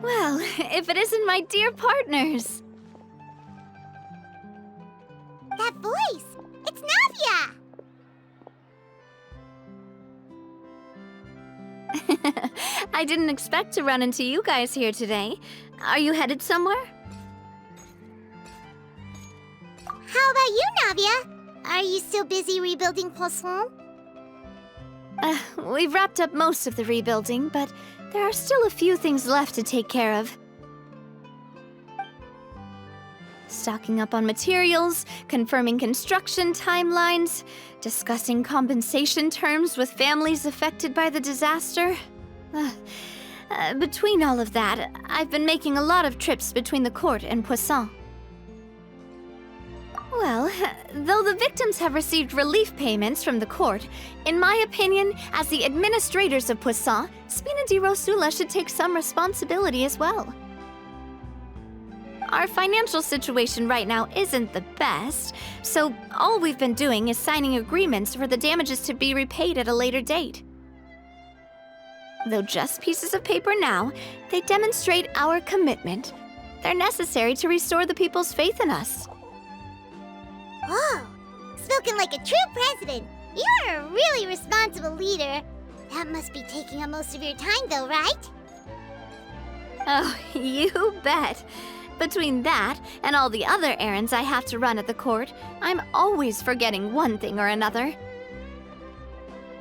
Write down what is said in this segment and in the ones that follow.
Well, if it isn't my dear partners. That voice! It's Navia! I didn't expect to run into you guys here today. Are you headed somewhere? How about you, Navia? Are you still busy rebuilding Poisson? We've wrapped up most of the rebuilding, but there are still a few things left to take care of. Stocking up on materials, confirming construction timelines, discussing compensation terms with families affected by the disaster. Between all of that, I've been making a lot of trips between the court and Poisson. Well, though the victims have received relief payments from the court, in my opinion, as the administrators of Poisson, Spina di Rosula should take some responsibility as well. Our financial situation right now isn't the best, so all we've been doing is signing agreements for the damages to be repaid at a later date. Though just pieces of paper now, they demonstrate our commitment. They're necessary to restore the people's faith in us. Whoa! Spoken like a true president! You're a really responsible leader. That must be taking up most of your time, though, right? Oh, you bet. Between that and all the other errands I have to run at the court, I'm always forgetting one thing or another.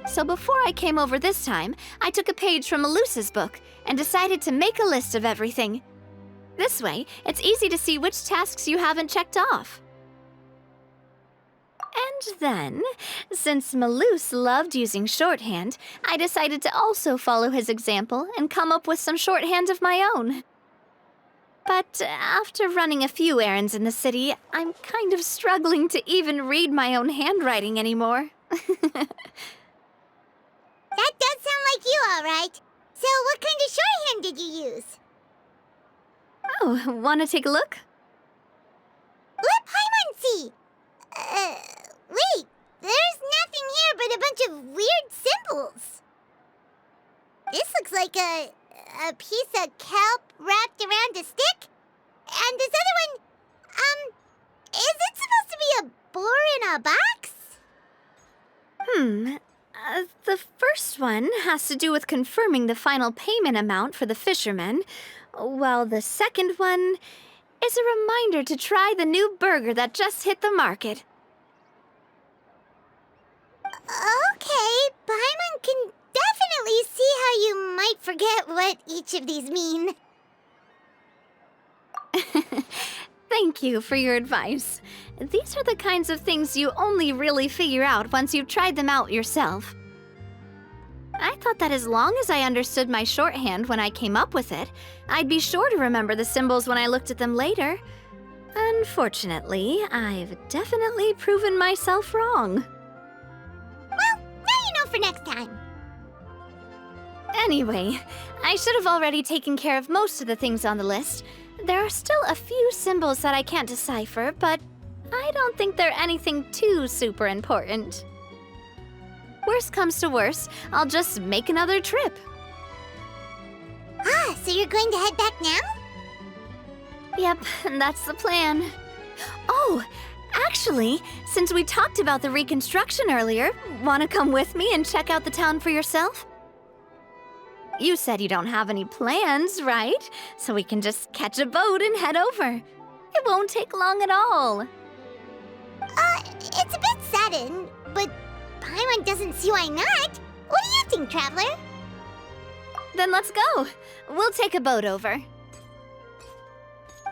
So before I came over this time, I took a page from Melusa's book and decided to make a list of everything. This way, it's easy to see which tasks you haven't checked off. And then, since Melus loved using shorthand, I decided to also follow his example and come up with some shorthand of my own. But after running a few errands in the city, I'm kind of struggling to even read my own handwriting anymore. That does sound like you, all right. So what kind of shorthand did you use? Oh, wanna take a look? Let Paimon see! Wait, there's nothing here but a bunch of weird symbols. This looks like a piece of kelp wrapped around a stick. And this other one, is it supposed to be a boar in a box? The first one has to do with confirming the final payment amount for the fishermen, while the second one is a reminder to try the new burger that just hit the market. Okay, Paimon can definitely see how you might forget what each of these mean. Thank you for your advice. These are the kinds of things you only really figure out once you've tried them out yourself. I thought that as long as I understood my shorthand when I came up with it, I'd be sure to remember the symbols when I looked at them later. Unfortunately, I've definitely proven myself wrong. Well, now you know for next time. Anyway, I should have already taken care of most of the things on the list. There are still a few symbols that I can't decipher, but I don't think they're anything too super important. Worst comes to worst, I'll just make another trip. Ah, so you're going to head back now? Yep, that's the plan. Oh, actually, since we talked about the reconstruction earlier, want to come with me and check out the town for yourself? You said you don't have any plans, right? So we can just catch a boat and head over. It won't take long at all. It's a bit sudden, but Paimon doesn't see why not. What do you think, Traveler? Then let's go. We'll take a boat over.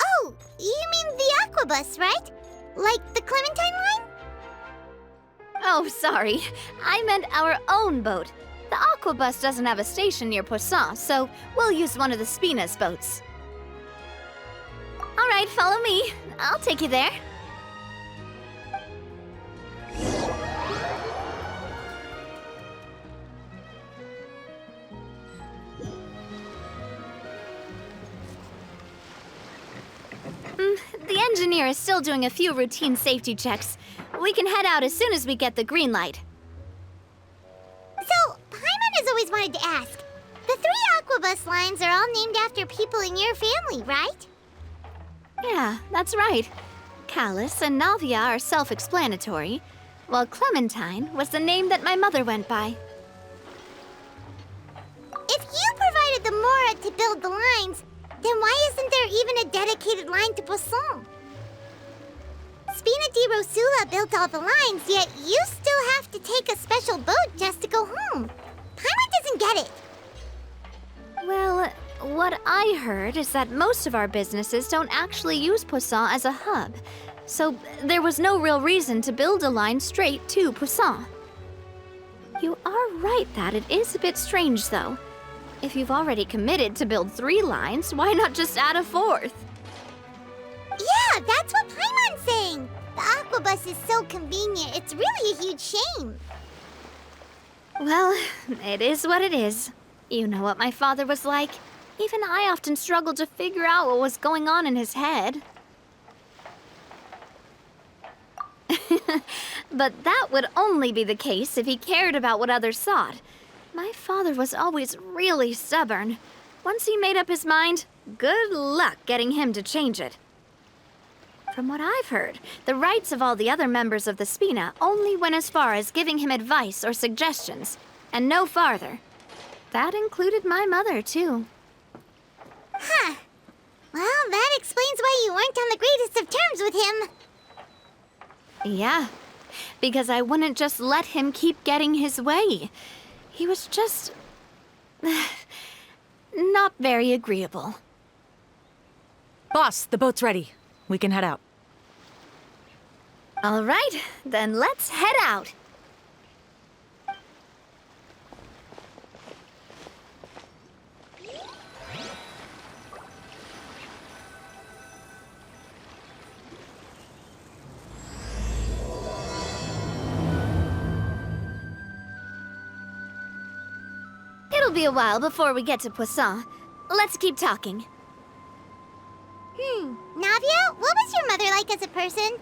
Oh, you mean the Aquabus, right? Like the Clementine line? Oh, sorry. I meant our own boat. The Aquabus doesn't have a station near Poisson, so we'll use one of the Spina's boats. All right, follow me. I'll take you there. engineer is still doing a few routine safety checks. We can head out as soon as we get the green light. So, Paimon has always wanted to ask. The 3 Aquabus lines are all named after people in your family, right? Yeah, that's right. Callus and Navia are self-explanatory, while Clementine was the name that my mother went by. If you provided the Mora to build the lines, then why isn't there even a dedicated line to Poisson? Spina di Rosula built all the lines, yet you still have to take a special boat just to go home. Paimon doesn't get it. Well, what I heard is that most of our businesses don't actually use Poisson as a hub, so there was no real reason to build a line straight to Poisson. You are right that it is a bit strange, though. If you've already committed to build 3 lines, why not just add a 4th? Yeah, that's what Paimon's saying. The Aquabus is so convenient, it's really a huge shame. Well, it is what it is. You know what my father was like. Even I often struggled to figure out what was going on in his head. But that would only be the case if he cared about what others thought. My father was always really stubborn. Once he made up his mind, good luck getting him to change it. From what I've heard, the rights of all the other members of the Spina only went as far as giving him advice or suggestions, and no farther. That included my mother, too. Huh. Well, that explains why you weren't on the greatest of terms with him. Yeah, because I wouldn't just let him keep getting his way. He was just... not very agreeable. Boss, the boat's ready. We can head out. All right, then let's head out. It'll be a while before we get to Poisson. Let's keep talking. Navia, what was your mother like as a person?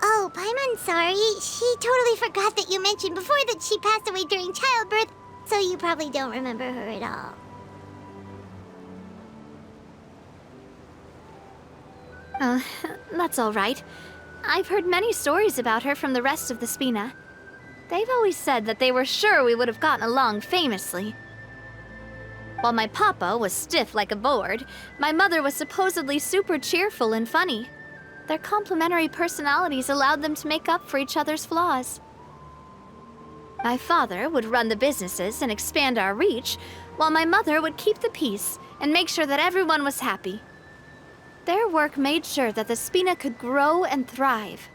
Oh, Paimon's sorry. She totally forgot that you mentioned before that she passed away during childbirth, so you probably don't remember her at all. That's all right. I've heard many stories about her from the rest of the Spina. They've always said that they were sure we would have gotten along famously. While my papa was stiff like a board, my mother was supposedly super cheerful and funny. Their complementary personalities allowed them to make up for each other's flaws. My father would run the businesses and expand our reach, while my mother would keep the peace and make sure that everyone was happy. Their work made sure that the Spina could grow and thrive.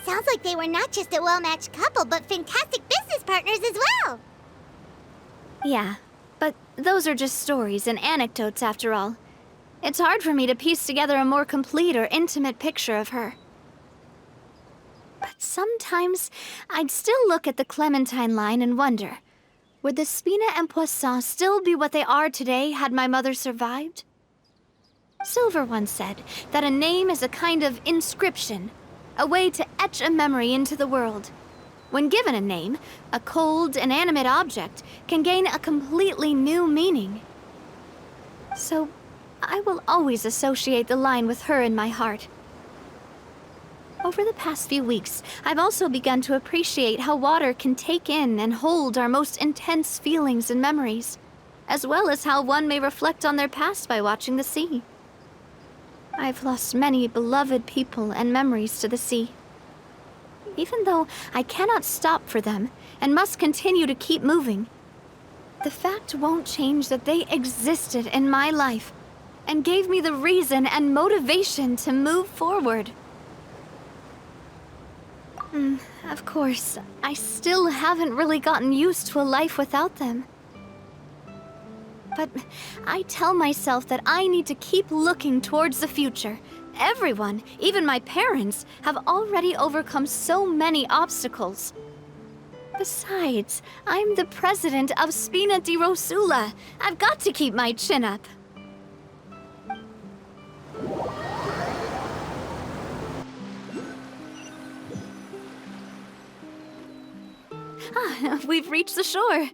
Sounds like they were not just a well-matched couple, but fantastic business partners as well. Yeah, but those are just stories and anecdotes after all. It's hard for me to piece together a more complete or intimate picture of her. But sometimes I'd still look at the Clementine line and wonder, would the Spina and Poisson still be what they are today had my mother survived? Silver once said that a name is a kind of inscription, a way to etch a memory into the world. When given a name, a cold, inanimate object can gain a completely new meaning. So, I will always associate the line with her in my heart. Over the past few weeks, I've also begun to appreciate how water can take in and hold our most intense feelings and memories, as well as how one may reflect on their past by watching the sea. I've lost many beloved people and memories to the sea. Even though I cannot stop for them and must continue to keep moving, the fact won't change that they existed in my life and gave me the reason and motivation to move forward. Of course, I still haven't really gotten used to a life without them. But I tell myself that I need to keep looking towards the future. Everyone, even my parents, have already overcome so many obstacles. Besides, I'm the president of Spina di Rosula. I've got to keep my chin up. Ah, we've reached the shore.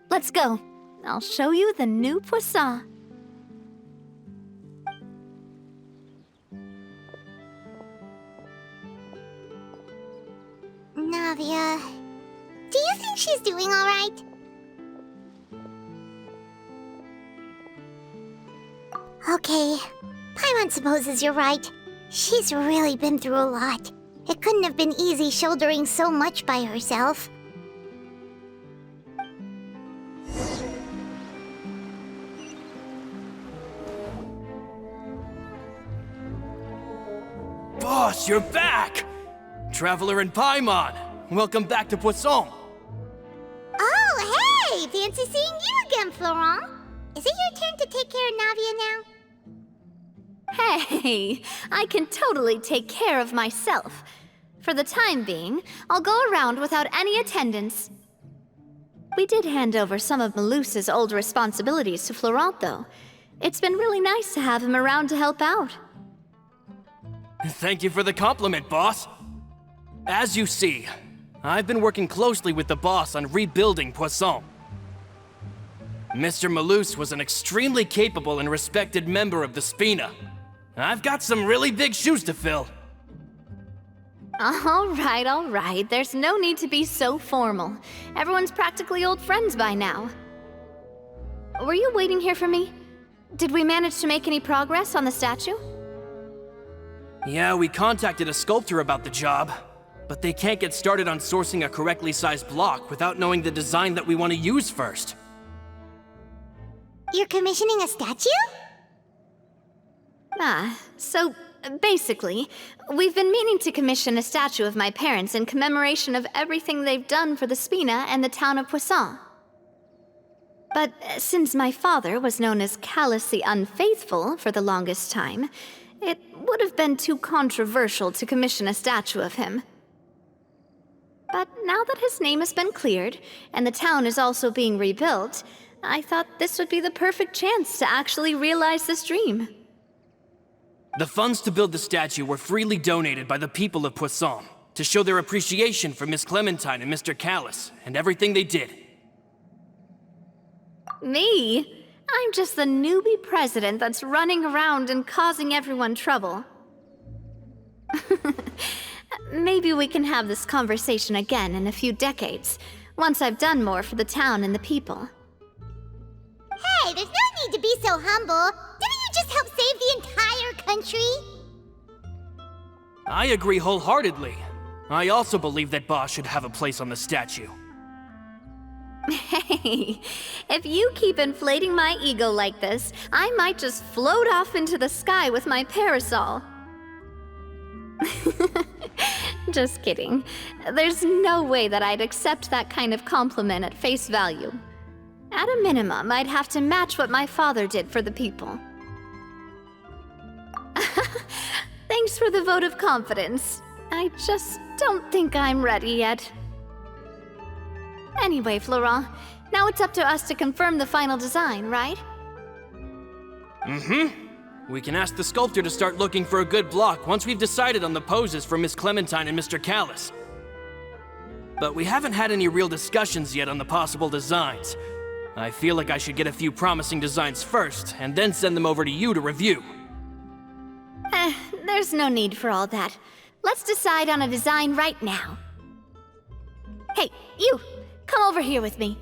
Let's go. I'll show you the new poisson. Navia, do you think she's doing all right? Okay, Paimon supposes you're right. She's really been through a lot. It couldn't have been easy shouldering so much by herself. Boss, you're back! Traveler and Paimon, welcome back to Poisson. Oh, hey! Fancy seeing you again, Florent. Is it your turn to take care of Navia now? Hey, I can totally take care of myself. For the time being, I'll go around without any attendance. We did hand over some of Malus's old responsibilities to Florent, though. It's been really nice to have him around to help out. Thank you for the compliment, boss. As you see, I've been working closely with the boss on rebuilding Poisson. Mr. Malus was an extremely capable and respected member of the Spina. I've got some really big shoes to fill. All right. There's no need to be so formal. Everyone's practically old friends by now. Were you waiting here for me? Did we manage to make any progress on the statue? Yeah, we contacted a sculptor about the job, but they can't get started on sourcing a correctly sized block without knowing the design that we want to use first. You're commissioning a statue? So basically, we've been meaning to commission a statue of my parents in commemoration of everything they've done for the Spina and the town of Poisson. But since my father was known as Callus the Unfaithful for the longest time, it would have been too controversial to commission a statue of him. But now that his name has been cleared, and the town is also being rebuilt, I thought this would be the perfect chance to actually realize this dream. The funds to build the statue were freely donated by the people of Poisson to show their appreciation for Miss Clementine and Mr. Callus and everything they did. Me? I'm just the newbie president that's running around and causing everyone trouble. Maybe we can have this conversation again in a few decades, once I've done more for the town and the people. Hey, there's no need to be so humble. Didn't you just help save the entire country? I agree wholeheartedly. I also believe that Boss should have a place on the statue. Hey, if you keep inflating my ego like this, I might just float off into the sky with my parasol. Just kidding. There's no way that I'd accept that kind of compliment at face value. At a minimum, I'd have to match what my father did for the people. Thanks for the vote of confidence. I just don't think I'm ready yet. Anyway, Florent, now it's up to us to confirm the final design, right? We can ask the sculptor to start looking for a good block once we've decided on the poses for Miss Clementine and Mr. Callus. But we haven't had any real discussions yet on the possible designs. I feel like I should get a few promising designs first, and then send them over to you to review. There's no need for all that. Let's decide on a design right now. Hey, you! Come over here with me.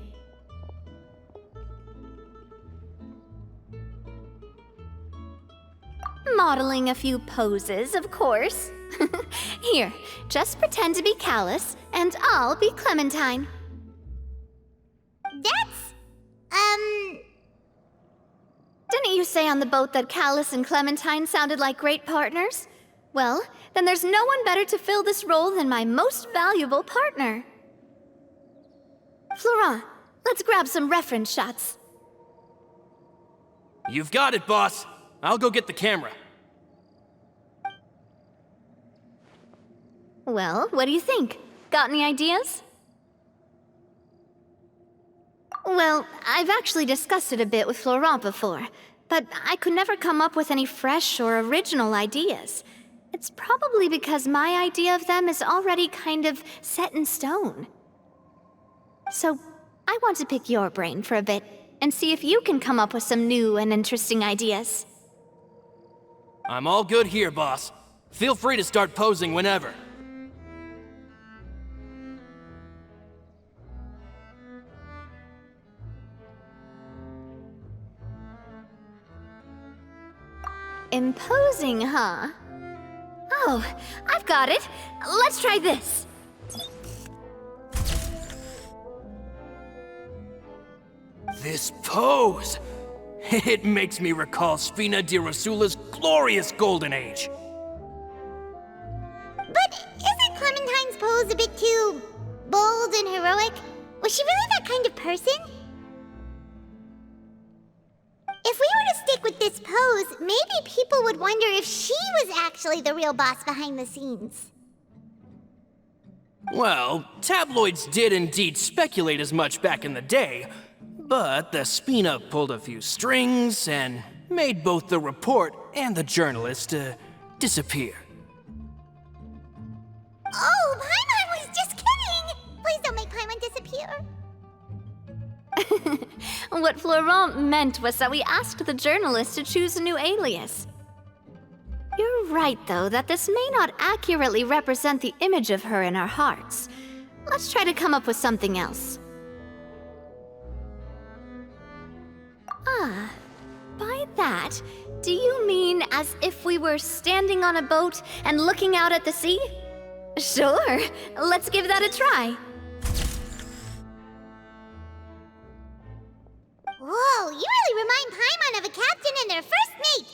Modeling a few poses, of course. Here, just pretend to be Callus, and I'll be Clementine. Didn't you say on the boat that Callus and Clementine sounded like great partners? Well, then there's no one better to fill this role than my most valuable partner. Florent, let's grab some reference shots. You've got it, boss. I'll go get the camera. Well, what do you think? Got any ideas? Well, I've actually discussed it a bit with Florent before, but I could never come up with any fresh or original ideas. It's probably because my idea of them is already kind of set in stone. So, I want to pick your brain for a bit and see if you can come up with some new and interesting ideas. I'm all good here, boss. Feel free to start posing whenever. Imposing, huh? Oh, I've got it. Let's try this. This pose! It makes me recall Spina di Rosula's glorious golden age. But isn't Clementine's pose a bit too bold and heroic? Was she really that kind of person? If we were to stick with this pose, maybe people would wonder if she was actually the real boss behind the scenes. Well, tabloids did indeed speculate as much back in the day, but the Spina pulled a few strings and made both the report and the journalist disappear. Oh, Paimon was just kidding! Please don't make Paimon disappear. What Florent meant was that we asked the journalist to choose a new alias. You're right, though, that this may not accurately represent the image of her in our hearts. Let's try to come up with something else. Ah, by that, do you mean as if we were standing on a boat and looking out at the sea? Sure, let's give that a try. Whoa, you really remind Paimon of a captain and their first mate.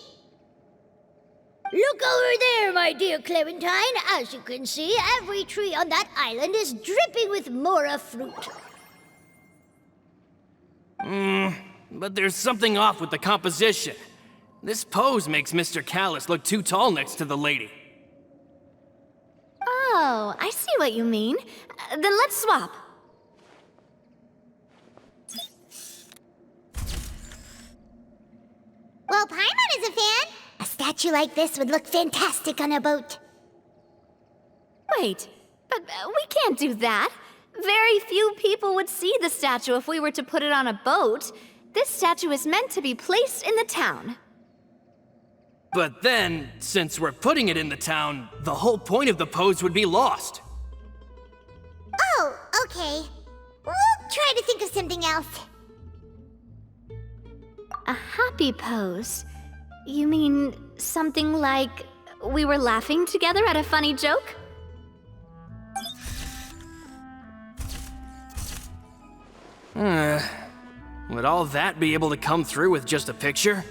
Look over there, my dear Clementine. As you can see, every tree on that island is dripping with mora fruit. But there's something off with the composition. This pose makes Mr. Callis look too tall next to the lady. Oh, I see what you mean. Then let's swap. Well, Paimon is a fan. A statue like this would look fantastic on a boat. Wait, but we can't do that. Very few people would see the statue if we were to put it on a boat. This statue is meant to be placed in the town. But then, since we're putting it in the town, the whole point of the pose would be lost. Oh, okay. We'll try to think of something else. A happy pose? You mean something like we were laughing together at a funny joke? Would all that be able to come through with just a picture?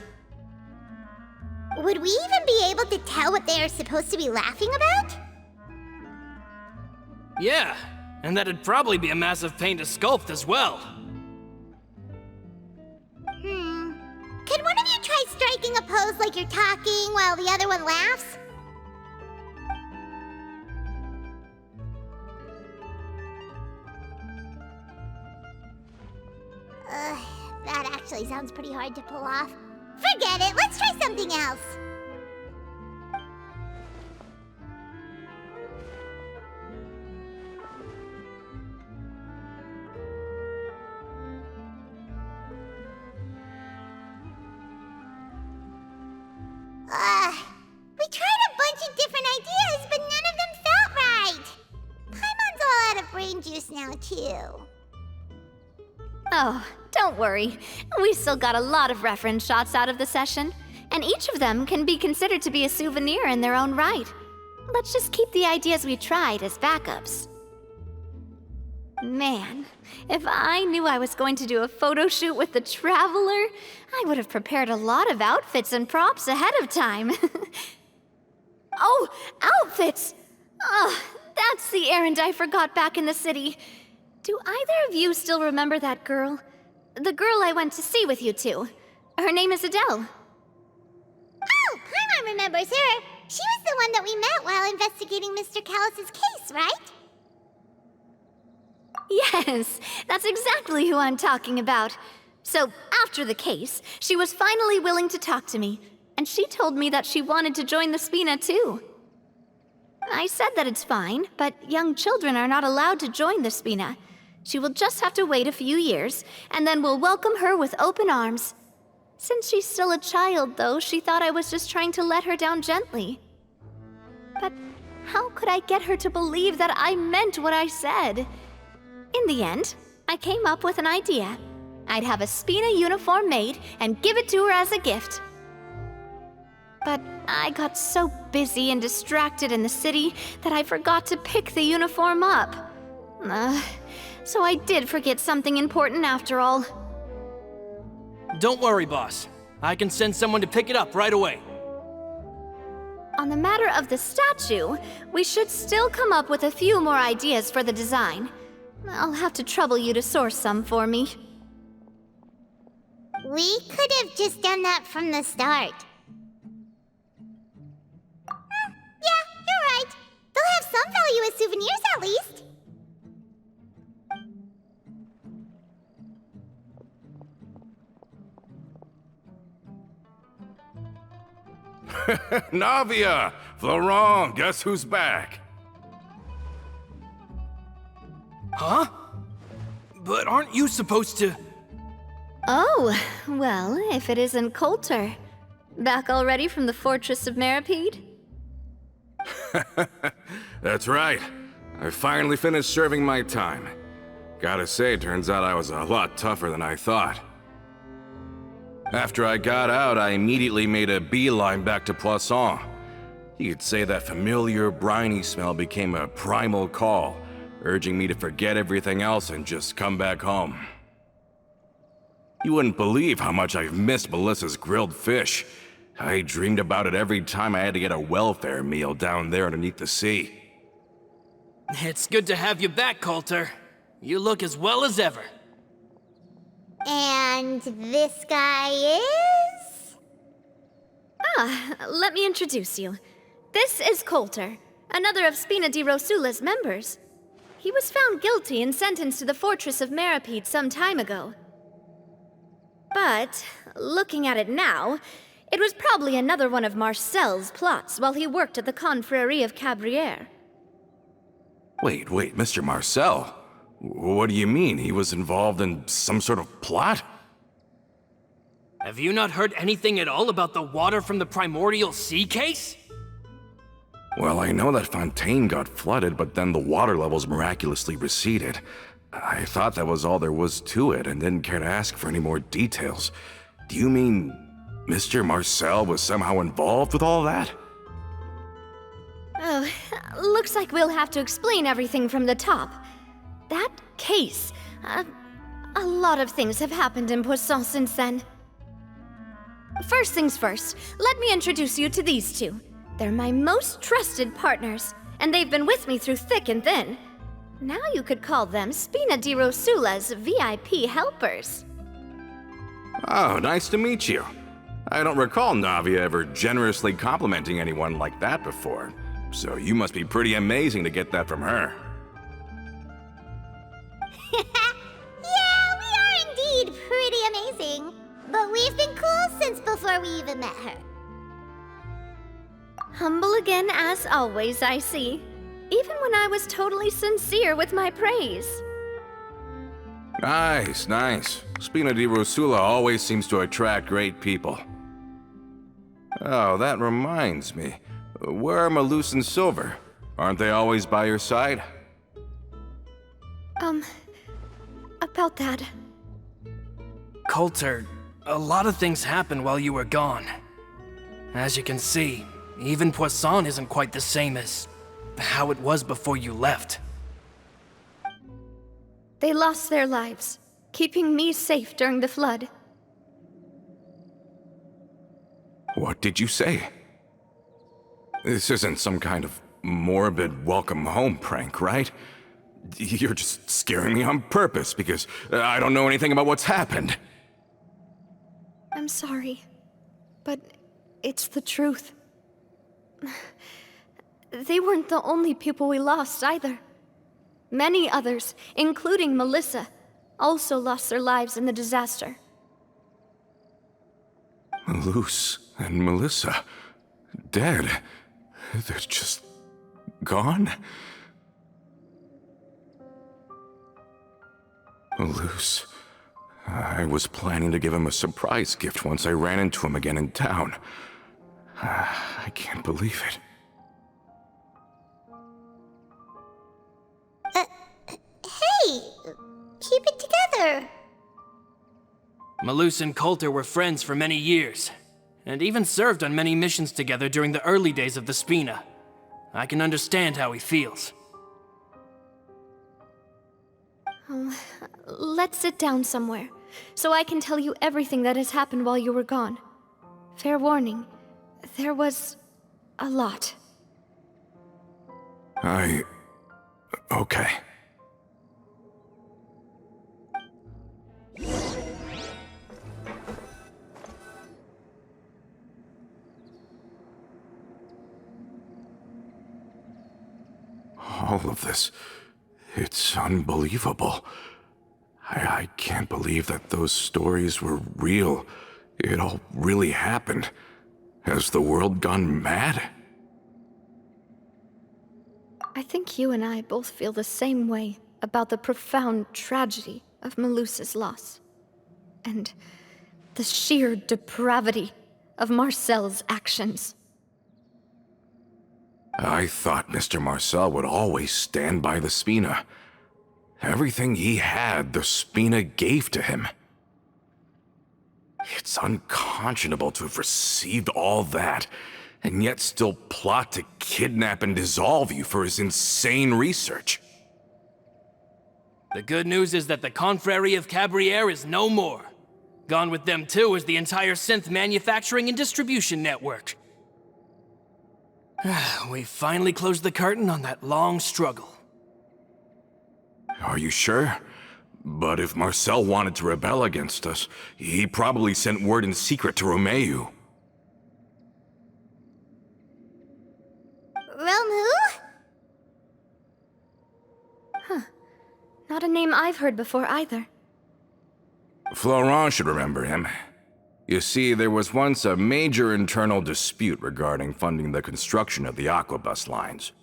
Would we even be able to tell what they are supposed to be laughing about? Yeah, and that'd probably be a massive pain to sculpt as well. Can one of you try striking a pose like you're talking while the other one laughs? That actually sounds pretty hard to pull off. Forget it, let's try something else. We tried a bunch of different ideas, but none of them felt right. Paimon's all out of brain juice now, too. Oh, don't worry. We still got a lot of reference shots out of the session, and each of them can be considered to be a souvenir in their own right. Let's just keep the ideas we tried as backups. Man, if I knew I was going to do a photo shoot with the Traveler, I would have prepared a lot of outfits and props ahead of time. Oh, outfits! Oh, that's the errand I forgot back in the city. Do either of you still remember that girl? The girl I went to see with you two. Her name is Adele. Oh, Paimon remembers her. She was the one that we met while investigating Mr. Callis's case, right? Yes, that's exactly who I'm talking about. So, after the case, she was finally willing to talk to me, and she told me that she wanted to join the Spina too. I said that it's fine, but young children are not allowed to join the Spina. She will just have to wait a few years, and then we'll welcome her with open arms. Since she's still a child, though, she thought I was just trying to let her down gently. But how could I get her to believe that I meant what I said? In the end, I came up with an idea. I'd have a Spina uniform made and give it to her as a gift. But I got so busy and distracted in the city that I forgot to pick the uniform up. So I did forget something important after all. Don't worry, boss. I can send someone to pick it up right away. On the matter of the statue, we should still come up with a few more ideas for the design. I'll have to trouble you to source some for me. We could have just done that from the start. Yeah, you're right. They'll have some value as souvenirs at least. Navia! Florent, guess who's back? Huh? But aren't you supposed to... Oh, well, if it isn't Coulter. Back already from the Fortress of Meripede? That's right. I finally finished serving my time. Gotta say, turns out I was a lot tougher than I thought. After I got out, I immediately made a beeline back to Poisson. You could say that familiar, briny smell became a primal call, urging me to forget everything else and just come back home. You wouldn't believe how much I've missed Melissa's grilled fish. I dreamed about it every time I had to get a welfare meal down there underneath the sea. It's good to have you back, Coulter. You look as well as ever. And this guy is? Let me introduce you. This is Coulter, another of Spina di Rosula's members. He was found guilty and sentenced to the Fortress of Meripede some time ago. But, looking at it now, it was probably another one of Marcel's plots while he worked at the Confrérie of Cabrières. Wait, Mr. Marcel? What do you mean? He was involved in some sort of plot? Have you not heard anything at all about the water from the primordial sea case? Well, I know that Fontaine got flooded, but then the water levels miraculously receded. I thought that was all there was to it and didn't care to ask for any more details. Do you mean Mr. Marcel was somehow involved with all that? Oh, looks like we'll have to explain everything from the top. That case, a lot of things have happened in Poisson since then. First things first, let me introduce you to these two. They're my most trusted partners, and they've been with me through thick and thin. Now you could call them Spina di Rosula's VIP helpers. Oh, nice to meet you. I don't recall Navia ever generously complimenting anyone like that before, so you must be pretty amazing to get that from her. Yeah, we are indeed pretty amazing. But we've been cool since before we even met her. Humble again as always, I see. Even when I was totally sincere with my praise. Nice. Spina di Rosula always seems to attract great people. Oh, that reminds me. Where are Malus and Silver? Aren't they always by your side? About that. Coulter, a lot of things happened while you were gone. As you can see, even Poisson isn't quite the same as how it was before you left. They lost their lives, keeping me safe during the flood. What did you say? This isn't some kind of morbid welcome home prank, right? You're just scaring me on purpose because I don't know anything about what's happened. I'm sorry, but it's the truth. They weren't the only people we lost either. Many others, including Melissa, also lost their lives in the disaster. Luce and Melissa, dead. They're just gone? Luce, I was planning to give him a surprise gift once I ran into him again in town. I can't believe it. Hey, keep it together. Malus and Coulter were friends for many years, and even served on many missions together during the early days of the Spina. I can understand how he feels. Let's sit down somewhere, so I can tell you everything that has happened while you were gone. Fair warning, there was a lot. Okay. All of this, it's unbelievable. I can't believe that those stories were real. It all really happened. Has the world gone mad? I think you and I both feel the same way about the profound tragedy of Melusa's loss. And the sheer depravity of Marcel's actions. I thought Mr. Marcel would always stand by the Spina. Everything he had, the Spina gave to him. It's unconscionable to have received all that, and yet still plot to kidnap and dissolve you for his insane research. The good news is that the Confrérie of Cabriere is no more. Gone with them too is the entire synth manufacturing and distribution network. We finally closed the curtain on that long struggle. Are you sure? But if Marcel wanted to rebel against us, he probably sent word in secret to Romeu. Romu? Not a name I've heard before either. Florent should remember him. You see, there was once a major internal dispute regarding funding the construction of the Aquabus lines.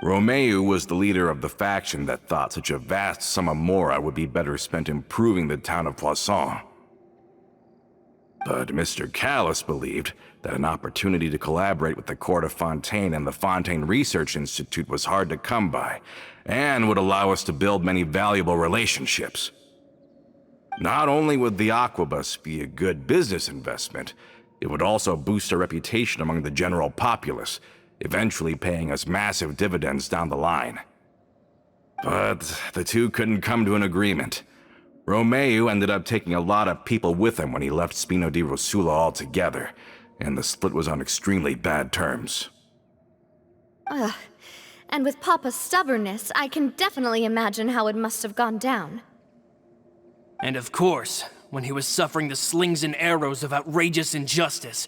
Romeu was the leader of the faction that thought such a vast sum of mora would be better spent improving the town of Poisson. But Mr. Callis believed that an opportunity to collaborate with the court of Fontaine and the Fontaine Research Institute was hard to come by, and would allow us to build many valuable relationships. Not only would the Aquabus be a good business investment, it would also boost our reputation among the general populace, eventually paying us massive dividends down the line. But the two couldn't come to an agreement. Romeu ended up taking a lot of people with him when he left Spino di Rosula altogether, and the split was on extremely bad terms. And with Papa's stubbornness, I can definitely imagine how it must have gone down. And of course, when he was suffering the slings and arrows of outrageous injustice,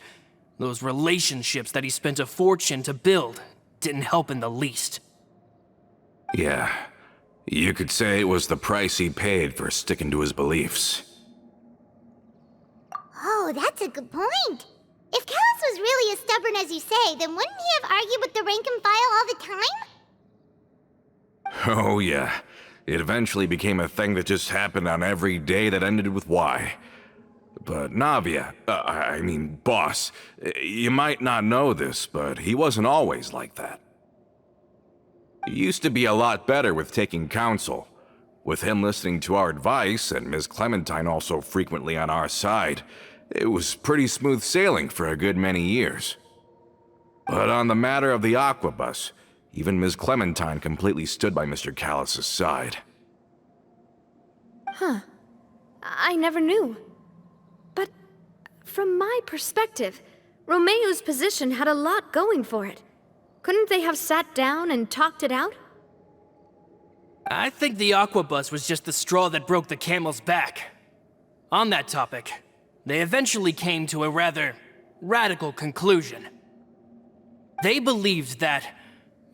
those relationships that he spent a fortune to build didn't help in the least. Yeah, you could say it was the price he paid for sticking to his beliefs. Oh, that's a good point. If Callis was really as stubborn as you say, then wouldn't he have argued with the rank and file all the time? Oh yeah, it eventually became a thing that just happened on every day that ended with Y. But Navia, boss, you might not know this, but he wasn't always like that. He used to be a lot better with taking counsel. With him listening to our advice, and Ms. Clementine also frequently on our side, it was pretty smooth sailing for a good many years. But on the matter of the Aquabus, even Ms. Clementine completely stood by Mr. Callis' side. I never knew. But from my perspective, Romeu's position had a lot going for it. Couldn't they have sat down and talked it out? I think the Aquabus was just the straw that broke the camel's back. On that topic, they eventually came to a rather radical conclusion. They believed that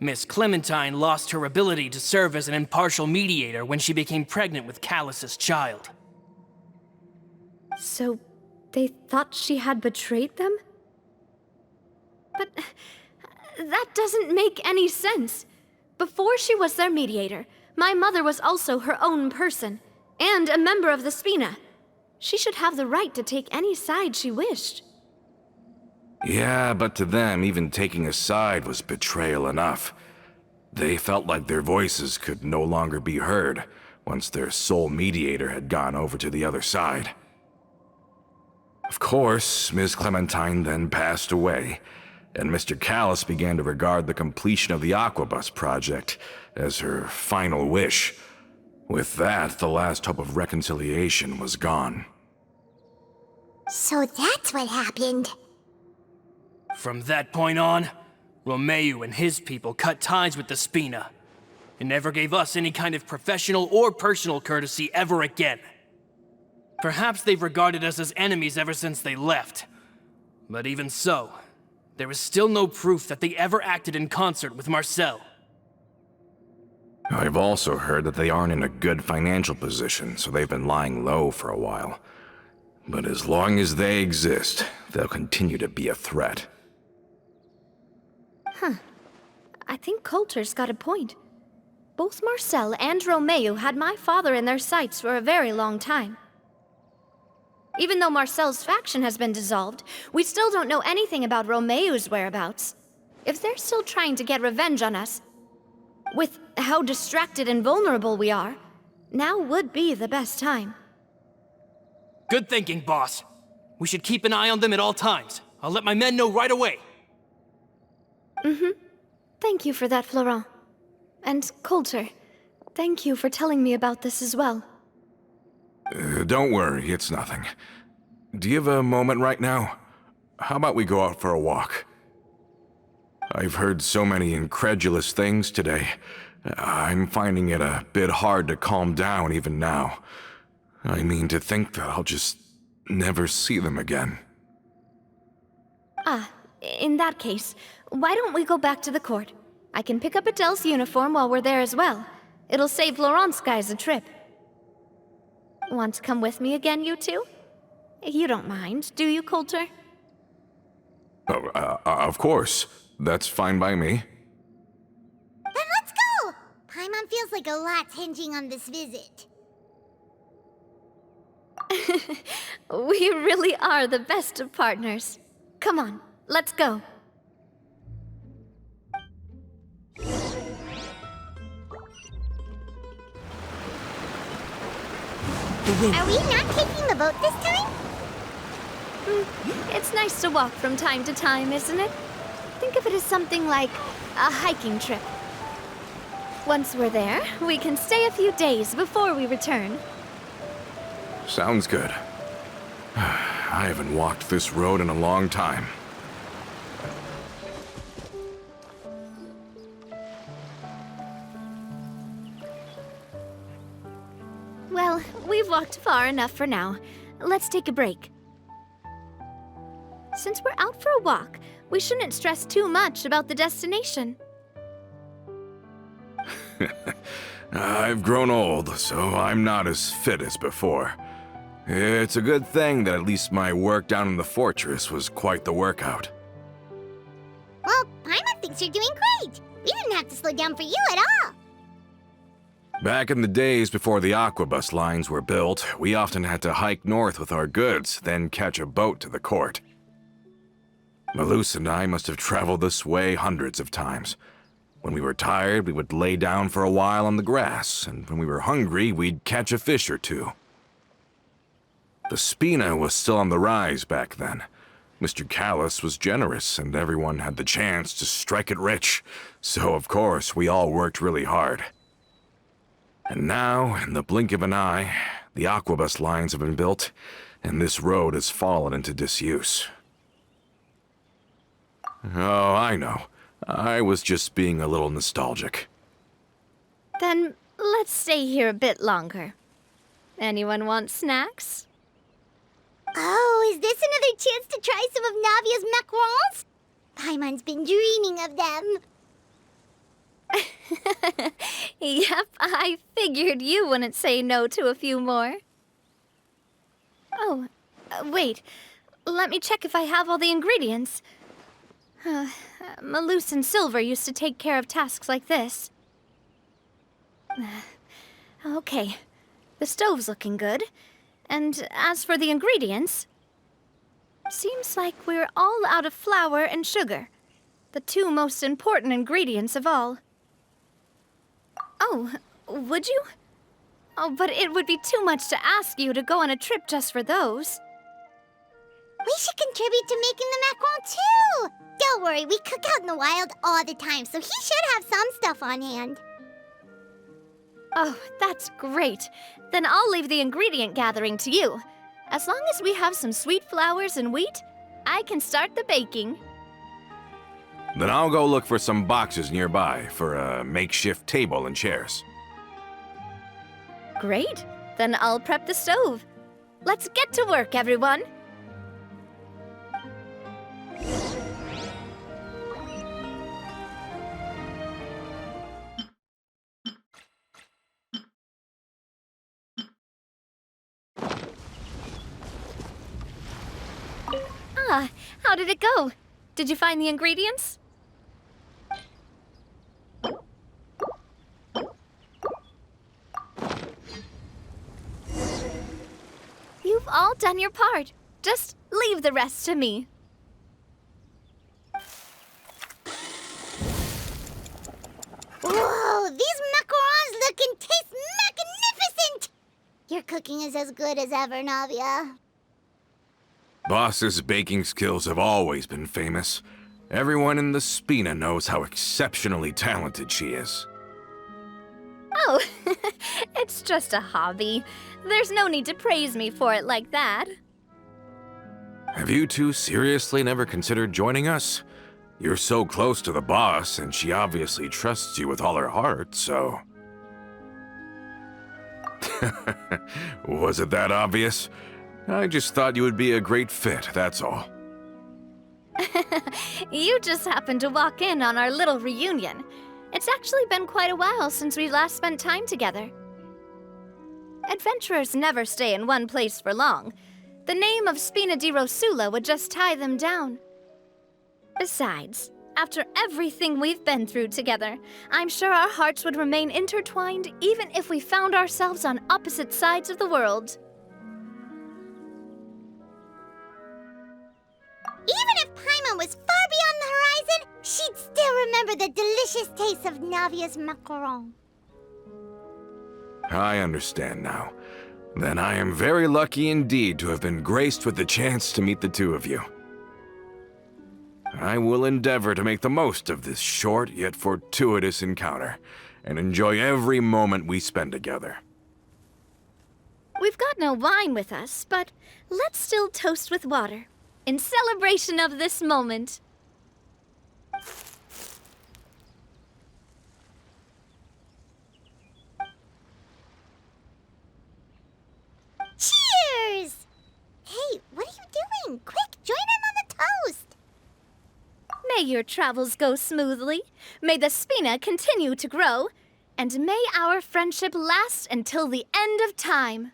Miss Clementine lost her ability to serve as an impartial mediator when she became pregnant with Callus's child. So, they thought she had betrayed them? But that doesn't make any sense. Before she was their mediator, my mother was also her own person, and a member of the Spina. She should have the right to take any side she wished. Yeah, but to them, even taking a side was betrayal enough. They felt like their voices could no longer be heard once their sole mediator had gone over to the other side. Of course, Ms. Clementine then passed away, and Mr. Callus began to regard the completion of the Aquabus project as her final wish. With that, the last hope of reconciliation was gone. So that's what happened. From that point on, Romeo and his people cut ties with the Spina, and never gave us any kind of professional or personal courtesy ever again. Perhaps they've regarded us as enemies ever since they left. But even so, there is still no proof that they ever acted in concert with Marcel. I've also heard that they aren't in a good financial position, so they've been lying low for a while. But as long as they exist, they'll continue to be a threat. I think Coulter's got a point. Both Marcel and Romeo had my father in their sights for a very long time. Even though Marcel's faction has been dissolved, we still don't know anything about Romeo's whereabouts. If they're still trying to get revenge on us, with how distracted and vulnerable we are, now would be the best time. Good thinking, boss. We should keep an eye on them at all times. I'll let my men know right away. Thank you for that, Florent. And Coulter, thank you for telling me about this as well. Don't worry, it's nothing. Do you have a moment right now? How about we go out for a walk? I've heard so many incredulous things today. I'm finding it a bit hard to calm down even now. I mean, to think that I'll just never see them again. In that case, why don't we go back to the court? I can pick up Adele's uniform while we're there as well. It'll save Laurent's guys a trip. Want to come with me again, you two? You don't mind, do you, Coulter? Oh, of course. That's fine by me. Then let's go! Paimon feels like a lot's hinging on this visit. We really are the best of partners. Come on, let's go. Are we not taking the boat this time? It's nice to walk from time to time, isn't it? Think of it as something like a hiking trip. Once we're there, we can stay a few days before we return. Sounds good. I haven't walked this road in a long time. Well, we've walked far enough for now. Let's take a break. Since we're out for a walk, we shouldn't stress too much about the destination. I've grown old, so I'm not as fit as before. It's a good thing that at least my work down in the fortress was quite the workout. Well, Paimon thinks you're doing great. We didn't have to slow down for you at all. Back in the days before the Aquabus lines were built, we often had to hike north with our goods, then catch a boat to the court. Malus and I must have traveled this way hundreds of times. When we were tired, we would lay down for a while on the grass, and when we were hungry, we'd catch a fish or two. The Spina was still on the rise back then. Mr. Callus was generous, and everyone had the chance to strike it rich, so of course we all worked really hard. And now, in the blink of an eye, the Aquabus lines have been built, and this road has fallen into disuse. Oh, I know. I was just being a little nostalgic. Then let's stay here a bit longer. Anyone want snacks? Oh, is this another chance to try some of Navia's macarons? Paimon's been dreaming of them. Yep, I figured you wouldn't say no to a few more. Oh, wait. Let me check if I have all the ingredients. Maloose and Silver used to take care of tasks like this. Okay, the stove's looking good. And as for the ingredients, seems like we're all out of flour and sugar, the two most important ingredients of all. Oh, would you? Oh, but it would be too much to ask you to go on a trip just for those. We should contribute to making the macaron too! Don't worry, we cook out in the wild all the time, so he should have some stuff on hand. Oh, that's great. Then I'll leave the ingredient gathering to you. As long as we have some sweet flours and wheat, I can start the baking. Then I'll go look for some boxes nearby for a makeshift table and chairs. Great. Then I'll prep the stove. Let's get to work, everyone. Ah, how did it go? Did you find the ingredients? You've all done your part. Just leave the rest to me. Whoa, these macarons look and taste magnificent! Your cooking is as good as ever, Navia. Boss's baking skills have always been famous. Everyone in the Spina knows how exceptionally talented she is. Oh, it's just a hobby. There's no need to praise me for it like that. Have you two seriously never considered joining us? You're so close to the boss, and she obviously trusts you with all her heart, so... Was it that obvious? I just thought you would be a great fit, that's all. You just happened to walk in on our little reunion. It's actually been quite a while since we last spent time together. Adventurers never stay in one place for long. The name of Spina di Rosula would just tie them down. Besides, after everything we've been through together, I'm sure our hearts would remain intertwined even if we found ourselves on opposite sides of the world. Even if Paimon was far beyond the horizon, she'd still remember the delicious taste of Navia's macaron. I understand now. Then I am very lucky indeed to have been graced with the chance to meet the two of you. I will endeavor to make the most of this short yet fortuitous encounter, and enjoy every moment we spend together. We've got no wine with us, but let's still toast with water, in celebration of this moment. Cheers! Hey, what are you doing? Quick, join in on the toast! May your travels go smoothly, may the Spina continue to grow, and may our friendship last until the end of time.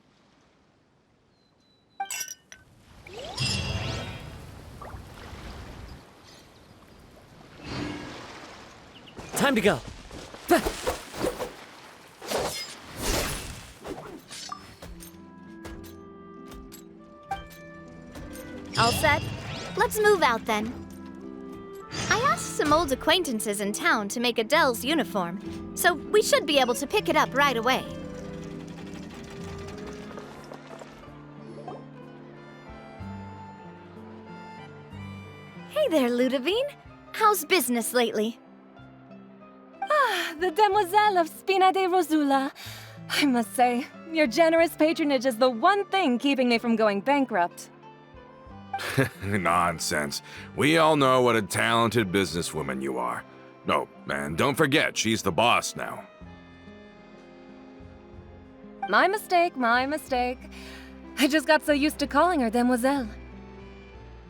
Time to go. All set? Let's move out then. I asked some old acquaintances in town to make Adele's uniform, so we should be able to pick it up right away. Hey there, Ludovine. How's business lately? The Demoiselle of Spina di Rosula. I must say, your generous patronage is the one thing keeping me from going bankrupt. Nonsense. We all know what a talented businesswoman you are. No, and don't forget, she's the boss now. My mistake, my mistake. I just got so used to calling her Demoiselle.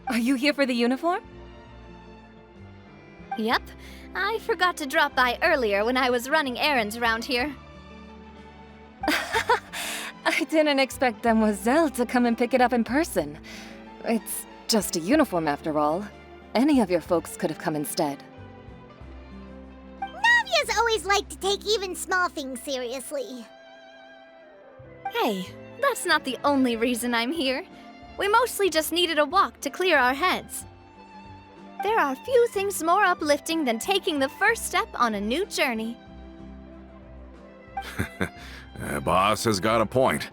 Are you here for the uniform? Yep. I forgot to drop by earlier when I was running errands around here. I didn't expect Demoiselle to come and pick it up in person. It's just a uniform after all. Any of your folks could have come instead. Navia's always liked to take even small things seriously. Hey, that's not the only reason I'm here. We mostly just needed a walk to clear our heads. There are few things more uplifting than taking the first step on a new journey. Boss has got a point.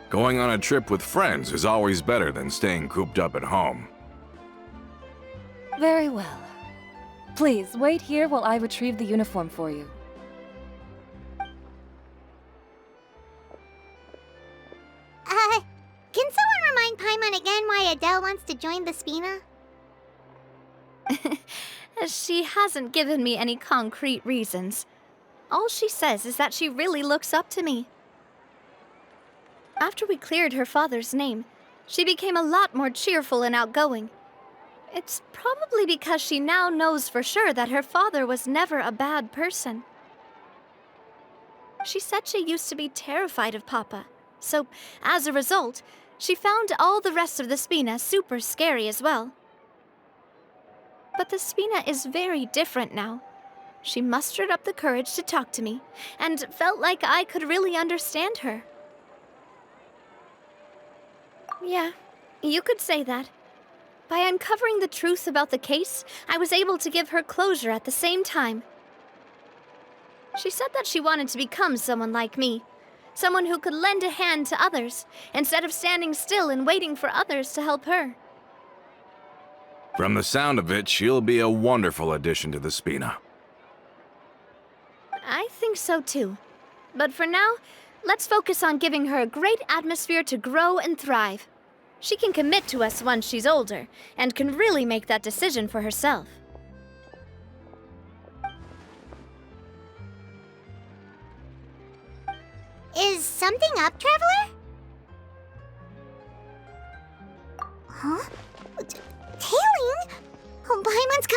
Going on a trip with friends is always better than staying cooped up at home. Very well. Please, wait here while I retrieve the uniform for you. Can someone remind Paimon again why Adele wants to join the Spina? She hasn't given me any concrete reasons. All she says is that she really looks up to me. After we cleared her father's name, she became a lot more cheerful and outgoing. It's probably because she now knows for sure that her father was never a bad person. She said she used to be terrified of Papa, so as a result, she found all the rest of the Spina super scary as well. But the Spina is very different now. She mustered up the courage to talk to me, and felt like I could really understand her. Yeah, you could say that. By uncovering the truth about the case, I was able to give her closure at the same time. She said that she wanted to become someone like me, someone who could lend a hand to others, instead of standing still and waiting for others to help her. From the sound of it, she'll be a wonderful addition to the Spina. I think so too. But for now, let's focus on giving her a great atmosphere to grow and thrive. She can commit to us once she's older, and can really make that decision for herself. Is something up, Traveler? Huh? Tailing? Oh, Paimon's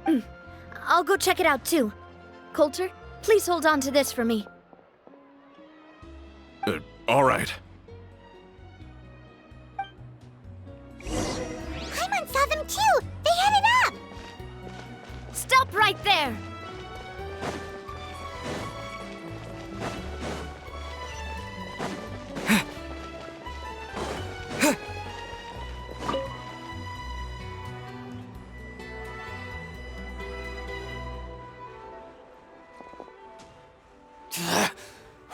coming. I'll go check it out too. Coulter, please hold on to this for me. All right. Paimon saw them too! They headed up! Stop right there!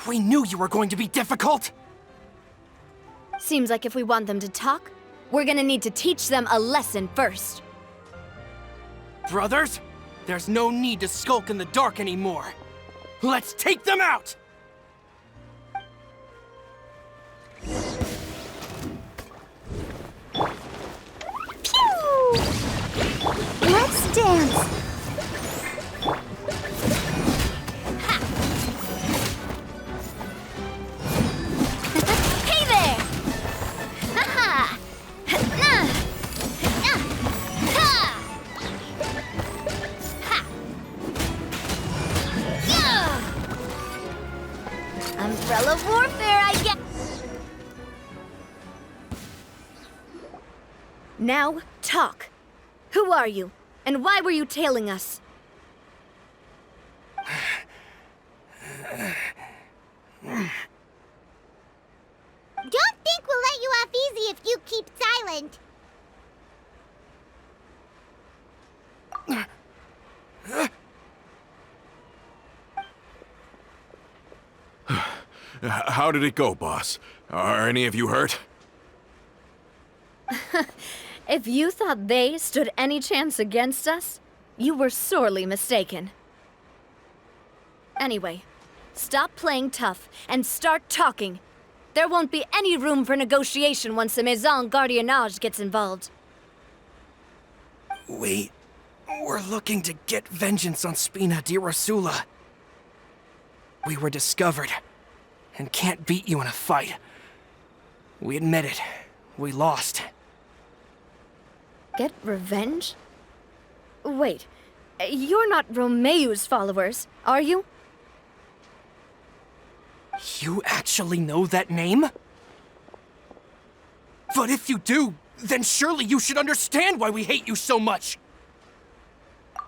We knew you were going to be difficult! Seems like if we want them to talk, we're gonna need to teach them a lesson first. Brothers, there's no need to skulk in the dark anymore. Let's take them out! Pew! Let's dance! Hey there! Ha-ha! Umbrella warfare, I guess! Now, talk. Who are you? And why were you tailing us? Don't think we'll let you off easy if you keep silent. How did it go, boss? Are any of you hurt? If you thought they stood any chance against us, you were sorely mistaken. Anyway, stop playing tough and start talking. There won't be any room for negotiation once the Maison Gardiennage gets involved. We're looking to get vengeance on Spina di Rosula. We were discovered, and can't beat you in a fight. We admit it. We lost. Get revenge? Wait, you're not Romeu's followers, are you? You actually know that name? But if you do, then surely you should understand why we hate you so much!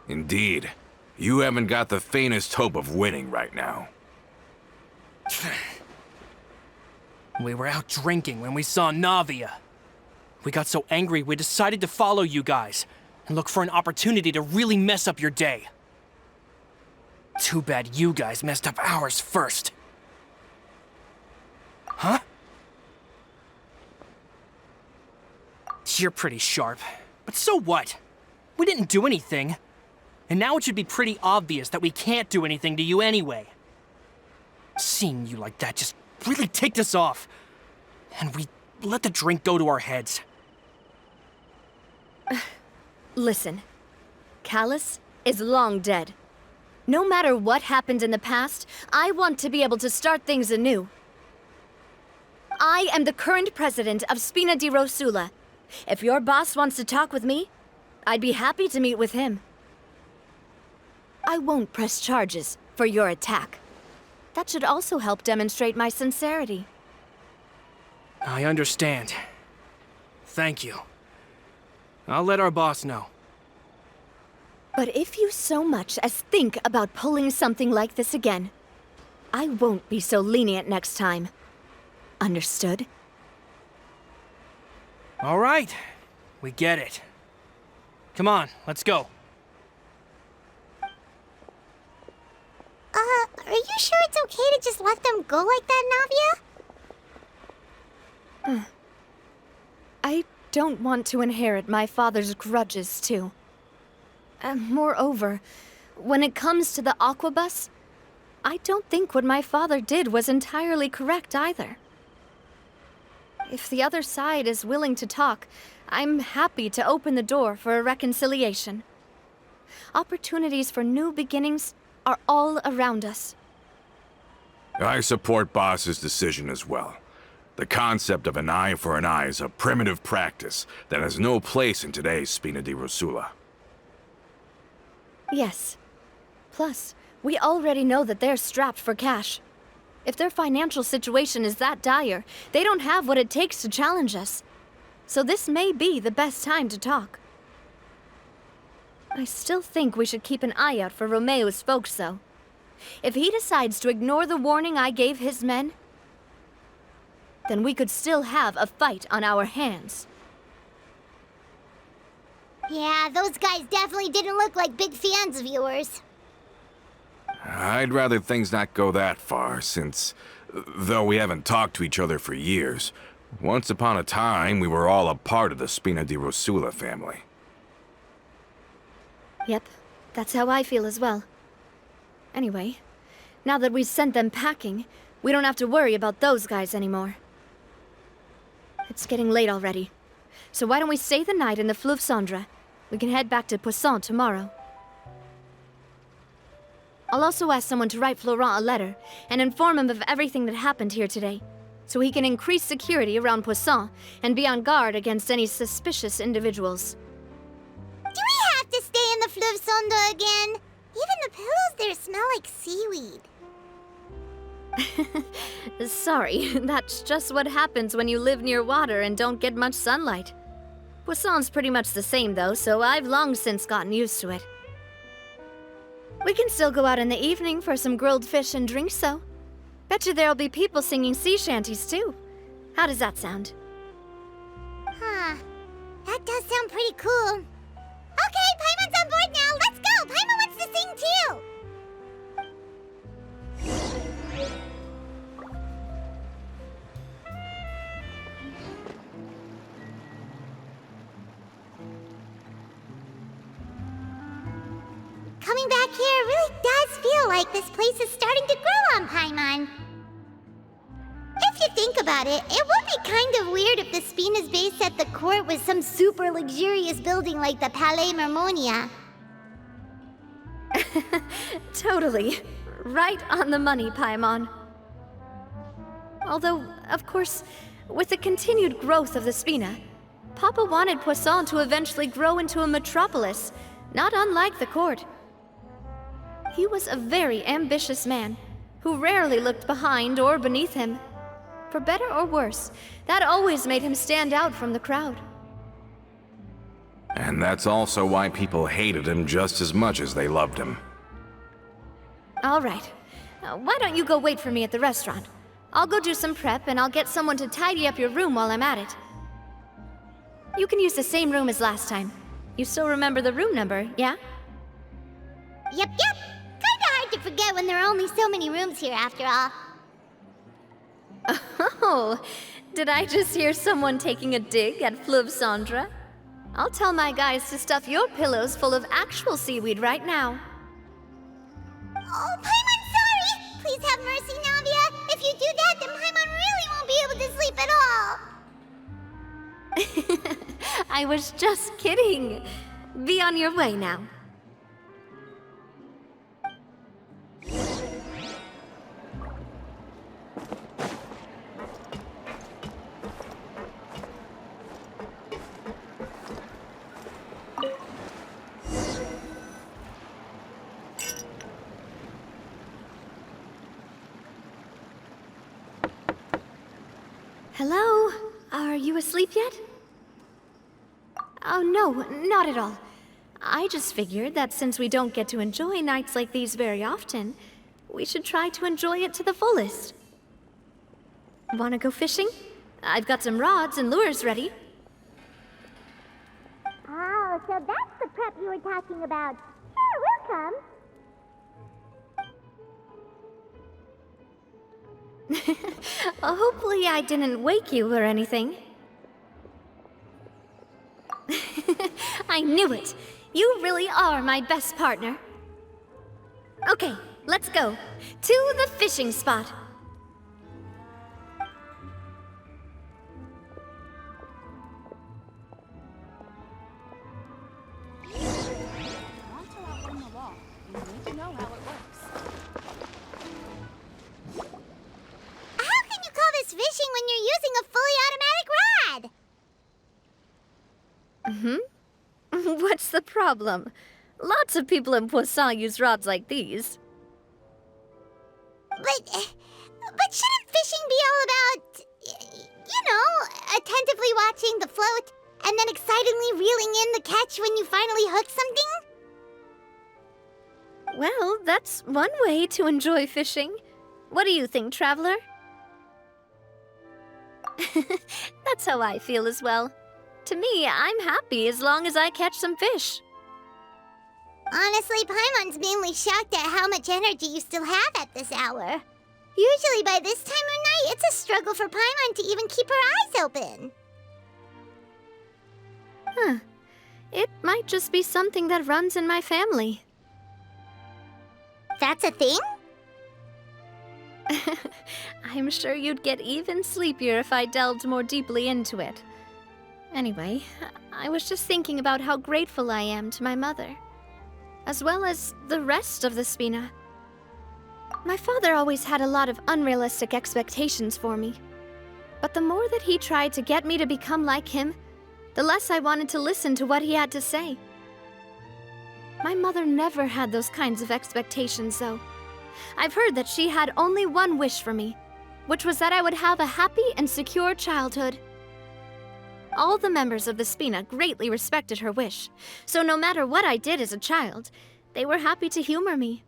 Indeed. You haven't got the faintest hope of winning right now. We were out drinking when we saw Navia. We got so angry we decided to follow you guys and look for an opportunity to really mess up your day. Too bad you guys messed up ours first. Huh? You're pretty sharp, but so what? We didn't do anything. And now it should be pretty obvious that we can't do anything to you anyway. Seeing you like that just really ticked us off. And we let the drink go to our heads. Listen, Callus is long dead. No matter what happened in the past, I want to be able to start things anew. I am the current president of Spina di Rosula. If your boss wants to talk with me, I'd be happy to meet with him. I won't press charges for your attack. That should also help demonstrate my sincerity. I understand. Thank you. I'll let our boss know. But if you so much as think about pulling something like this again, I won't be so lenient next time. Understood? All right. We get it. Come on, let's go. Are you sure it's okay to just let them go like that, Navia? I don't want to inherit my father's grudges, too. Moreover, when it comes to the Aquabus, I don't think what my father did was entirely correct either. If the other side is willing to talk, I'm happy to open the door for a reconciliation. Opportunities for new beginnings are all around us. I support Boss's decision as well. The concept of an eye for an eye is a primitive practice that has no place in today's Spina di Rosula. Yes. Plus, we already know that they're strapped for cash. If their financial situation is that dire, they don't have what it takes to challenge us. So this may be the best time to talk. I still think we should keep an eye out for Romeu's folks, though. If he decides to ignore the warning I gave his men, then we could still have a fight on our hands. Yeah, those guys definitely didn't look like big fans of yours. I'd rather things not go that far, since, though we haven't talked to each other for years, once upon a time we were all a part of the Spina di Rosula family. Yep, that's how I feel as well. Anyway, now that we've sent them packing, we don't have to worry about those guys anymore. It's getting late already, so why don't we stay the night in the Fleuve Cendre? We can head back to Poisson tomorrow. I'll also ask someone to write Florent a letter and inform him of everything that happened here today, so he can increase security around Poisson and be on guard against any suspicious individuals. Do we have to stay in the Fleuve Cendre again? Even the pillows there smell like seaweed. Sorry, that's just what happens when you live near water and don't get much sunlight. Poisson's pretty much the same though, so I've long since gotten used to it. We can still go out in the evening for some grilled fish and drinks though. Betcha there'll be people singing sea shanties too. How does that sound? Huh. That does sound pretty cool. Okay, Paimon's on board now. Let's go. Paimon wants to sing too. Coming back here really does feel like this place is starting to grow on Paimon. If you think about it, it would be kind of weird if the Spina's base at the court was some super luxurious building like the Palais Mermonia. Totally. Right on the money, Paimon. Although, of course, with the continued growth of the Spina, Papa wanted Poisson to eventually grow into a metropolis, not unlike the court. He was a very ambitious man, who rarely looked behind or beneath him. For better or worse, that always made him stand out from the crowd. And that's also why people hated him just as much as they loved him. All right. Why don't you go wait for me at the restaurant? I'll go do some prep, and I'll get someone to tidy up your room while I'm at it. You can use the same room as last time. You still remember the room number, yeah? Yep. Kinda hard to forget when there are only so many rooms here after all. Oh, did I just hear someone taking a dig at Fleuve Cendre? I'll tell my guys to stuff your pillows full of actual seaweed right now. Oh, Paimon's sorry! Please have mercy, Navia. If you do that, then Paimon really won't be able to sleep at all. I was just kidding. Be on your way now. Hello? Are you asleep yet? Oh, no, not at all. I just figured that since we don't get to enjoy nights like these very often, we should try to enjoy it to the fullest. Wanna go fishing? I've got some rods and lures ready. Oh, so that's the prep you were talking about. Sure, we'll come. Hopefully I didn't wake you or anything. I knew it! You really are my best partner. Okay, let's go. To the fishing spot. How can you call this fishing when you're using a fully automatic rod? What's the problem? Lots of people in Poisson use rods like these. But shouldn't fishing be all about, attentively watching the float and then excitedly reeling in the catch when you finally hook something? Well, that's one way to enjoy fishing. What do you think, traveler? That's how I feel as well. To me, I'm happy as long as I catch some fish. Honestly, Paimon's mainly shocked at how much energy you still have at this hour. Usually by this time of night, it's a struggle for Paimon to even keep her eyes open. Huh. It might just be something that runs in my family. That's a thing? I'm sure you'd get even sleepier if I delved more deeply into it. Anyway, I was just thinking about how grateful I am to my mother, as well as the rest of the Spina. My father always had a lot of unrealistic expectations for me, but the more that he tried to get me to become like him, the less I wanted to listen to what he had to say. My mother never had those kinds of expectations, though. I've heard that she had only one wish for me, which was that I would have a happy and secure childhood. All the members of the Spina greatly respected her wish, so no matter what I did as a child, they were happy to humor me.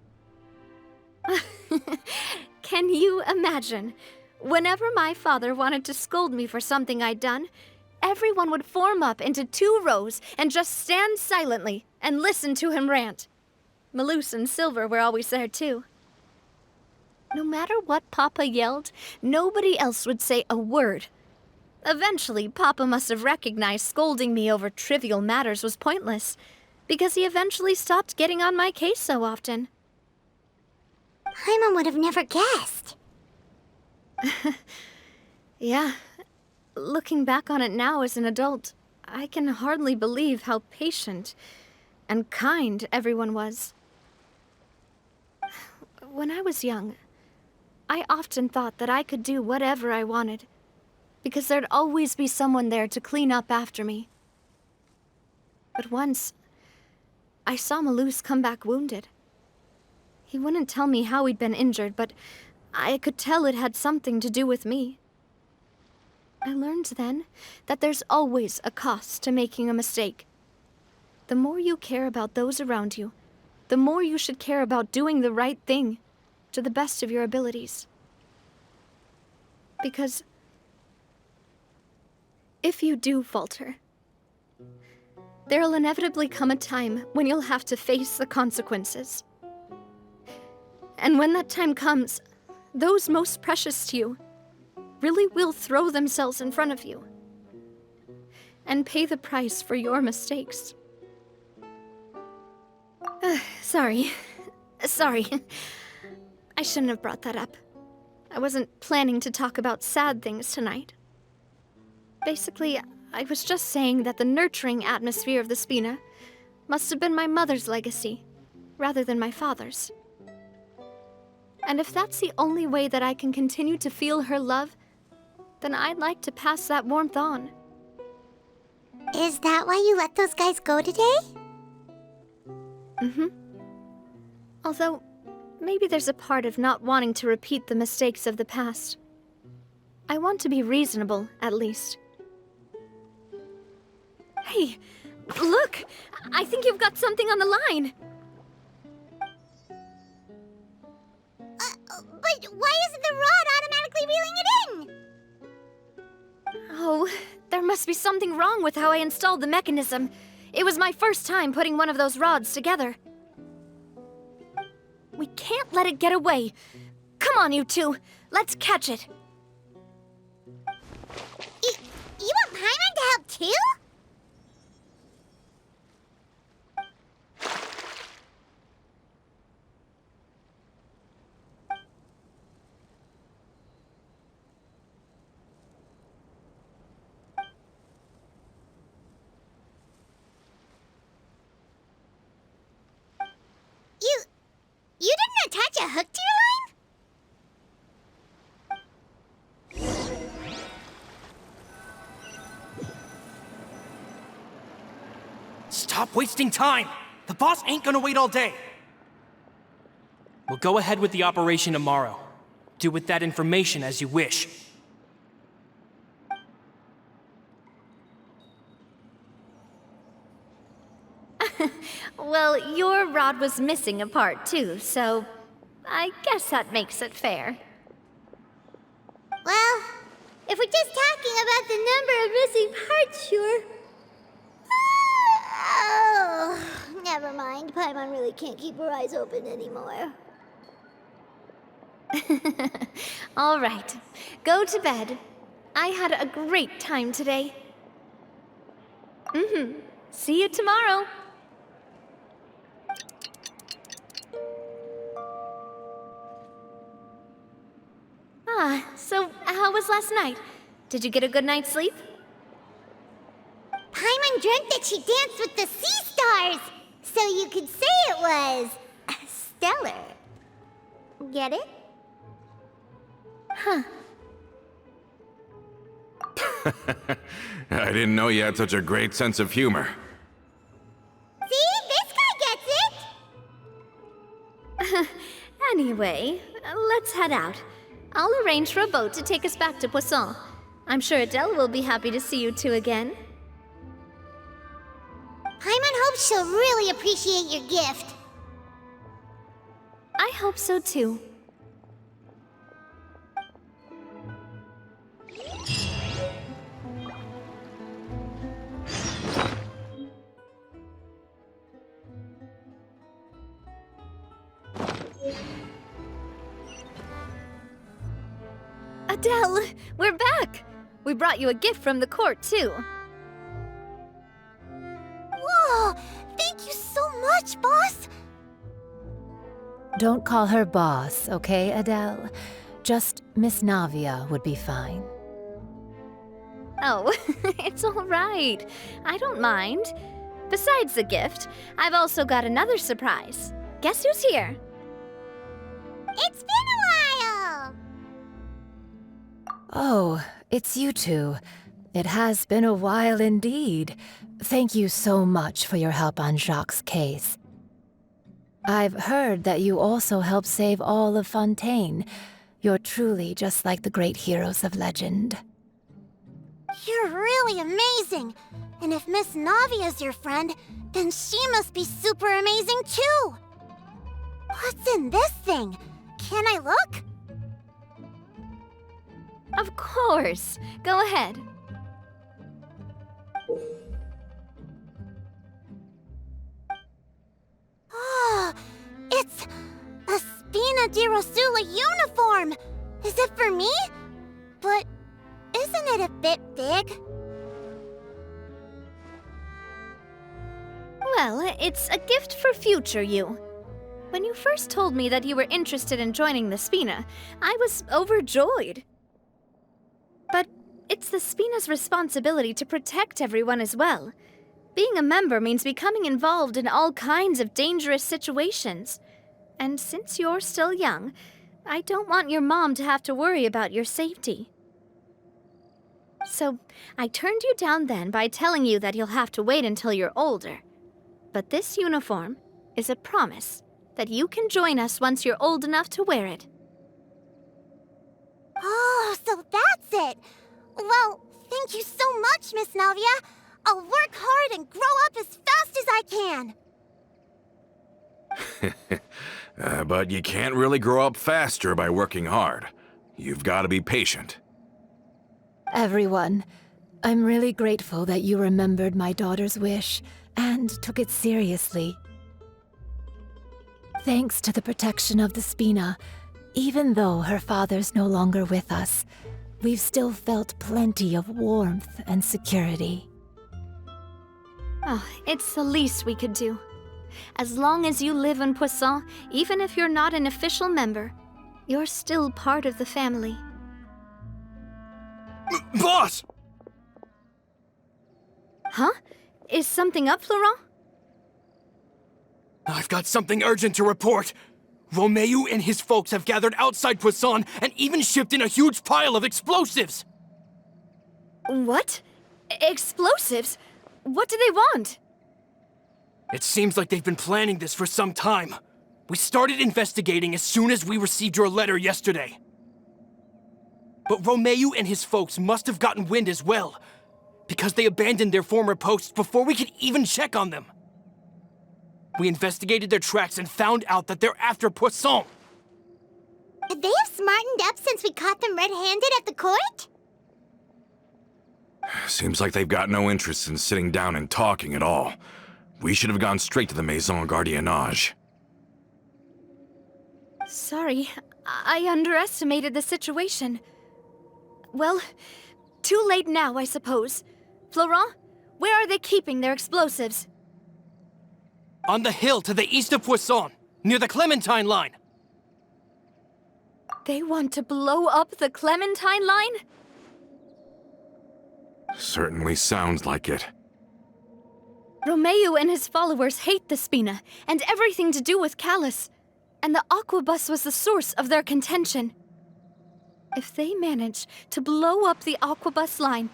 Can you imagine? Whenever my father wanted to scold me for something I'd done, everyone would form up into 2 rows and just stand silently and listen to him rant. Malouse and Silver were always there too. No matter what Papa yelled, nobody else would say a word. Eventually, Papa must have recognized scolding me over trivial matters was pointless, because he eventually stopped getting on my case so often. Paimon would have never guessed. Yeah. Looking back on it now as an adult, I can hardly believe how patient and kind everyone was. When I was young, I often thought that I could do whatever I wanted, because there'd always be someone there to clean up after me. But once, I saw Malus come back wounded. He wouldn't tell me how he'd been injured, but I could tell it had something to do with me. I learned then that there's always a cost to making a mistake. The more you care about those around you, the more you should care about doing the right thing to the best of your abilities. Because if you do falter, there'll inevitably come a time when you'll have to face the consequences. And when that time comes, those most precious to you really will throw themselves in front of you and pay the price for your mistakes. Sorry. I shouldn't have brought that up. I wasn't planning to talk about sad things tonight. Basically, I was just saying that the nurturing atmosphere of the Spina must have been my mother's legacy, rather than my father's. And if that's the only way that I can continue to feel her love, then I'd like to pass that warmth on. Is that why you let those guys go today? Mm-hmm. Although, maybe there's a part of not wanting to repeat the mistakes of the past. I want to be reasonable, at least. Hey, look! I think you've got something on the line! But why isn't the rod automatically reeling it in? Oh, there must be something wrong with how I installed the mechanism. It was my first time putting one of those rods together. We can't let it get away. Come on, you two. Let's catch it. You want Paimon to help too? You didn't attach a hook to your line? Stop wasting time! The boss ain't gonna wait all day! We'll go ahead with the operation tomorrow. Do with that information as you wish. Well, your rod was missing a part too, so I guess that makes it fair. Well, if we're just talking about the number of missing parts, sure. Oh, never mind. Paimon really can't keep her eyes open anymore. All right, go to bed. I had a great time today. See you tomorrow. So how was last night? Did you get a good night's sleep? Paimon dreamt that she danced with the sea stars, so you could say it was stellar. Get it? Huh. I didn't know you had such a great sense of humor. See? This guy gets it! Anyway, let's head out. I'll arrange for a boat to take us back to Poisson. I'm sure Adele will be happy to see you two again. Paimon hopes she'll really appreciate your gift. I hope so too. Adele, we're back! We brought you a gift from the court, too. Whoa! Thank you so much, boss! Don't call her boss, okay, Adele? Just Miss Navia would be fine. Oh, it's all right. I don't mind. Besides the gift, I've also got another surprise. Guess who's here? It's been a while! Oh, it's you two. It has been a while indeed. Thank you so much for your help on Jacques' case. I've heard that you also helped save all of Fontaine. You're truly just like the great heroes of legend. You're really amazing! And if Miss Navia's your friend, then she must be super amazing too! What's in this thing? Can I look? Of course. Go ahead. Oh, it's a Spina di Rosula uniform! Is it for me? But isn't it a bit big? Well, it's a gift for future you. When you first told me that you were interested in joining the Spina, I was overjoyed. But it's the Spina's responsibility to protect everyone as well. Being a member means becoming involved in all kinds of dangerous situations. And since you're still young, I don't want your mom to have to worry about your safety. So, I turned you down then by telling you that you'll have to wait until you're older. But this uniform is a promise that you can join us once you're old enough to wear it. Oh, so that's it! Well, thank you so much, Miss Navia! I'll work hard and grow up as fast as I can! But you can't really grow up faster by working hard. You've got to be patient. Everyone, I'm really grateful that you remembered my daughter's wish and took it seriously. Thanks to the protection of the Spina, even though her father's no longer with us, we've still felt plenty of warmth and security. Oh, it's the least we could do. As long as you live in Poisson, even if you're not an official member, you're still part of the family. Boss! Huh? Is something up, Florent? I've got something urgent to report. Romeu and his folks have gathered outside Poisson and even shipped in a huge pile of explosives! What? Explosives? What do they want? It seems like they've been planning this for some time. We started investigating as soon as we received your letter yesterday. But Romeu and his folks must have gotten wind as well, because they abandoned their former posts before we could even check on them. We investigated their tracks and found out that they're after Poisson. They have smartened up since we caught them red-handed at the court? Seems like they've got no interest in sitting down and talking at all. We should have gone straight to the Maison Gardiennage. Sorry, I underestimated the situation. Well, too late now, I suppose. Florent, where are they keeping their explosives? On the hill to the east of Poisson, near the Clementine line. They want to blow up the Clementine line? Certainly sounds like it. Romeu and his followers hate the Spina and everything to do with Callus, and the Aquabus was the source of their contention. If they manage to blow up the Aquabus line,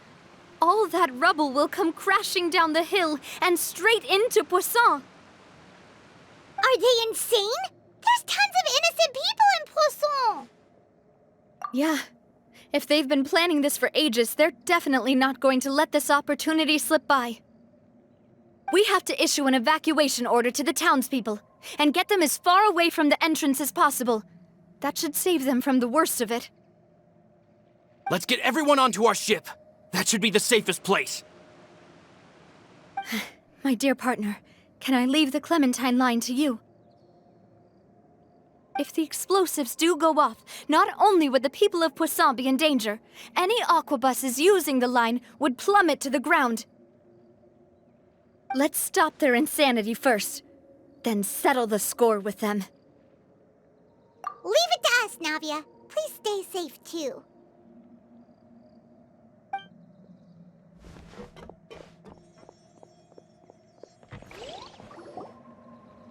all that rubble will come crashing down the hill and straight into Poisson. Are they insane? There's tons of innocent people in Poisson! Yeah. If they've been planning this for ages, they're definitely not going to let this opportunity slip by. We have to issue an evacuation order to the townspeople and get them as far away from the entrance as possible. That should save them from the worst of it. Let's get everyone onto our ship. That should be the safest place. My dear partner, can I leave the Clementine line to you? If the explosives do go off, not only would the people of Poisson be in danger, any aquabuses using the line would plummet to the ground. Let's stop their insanity first, then settle the score with them. Leave it to us, Navia. Please stay safe, too.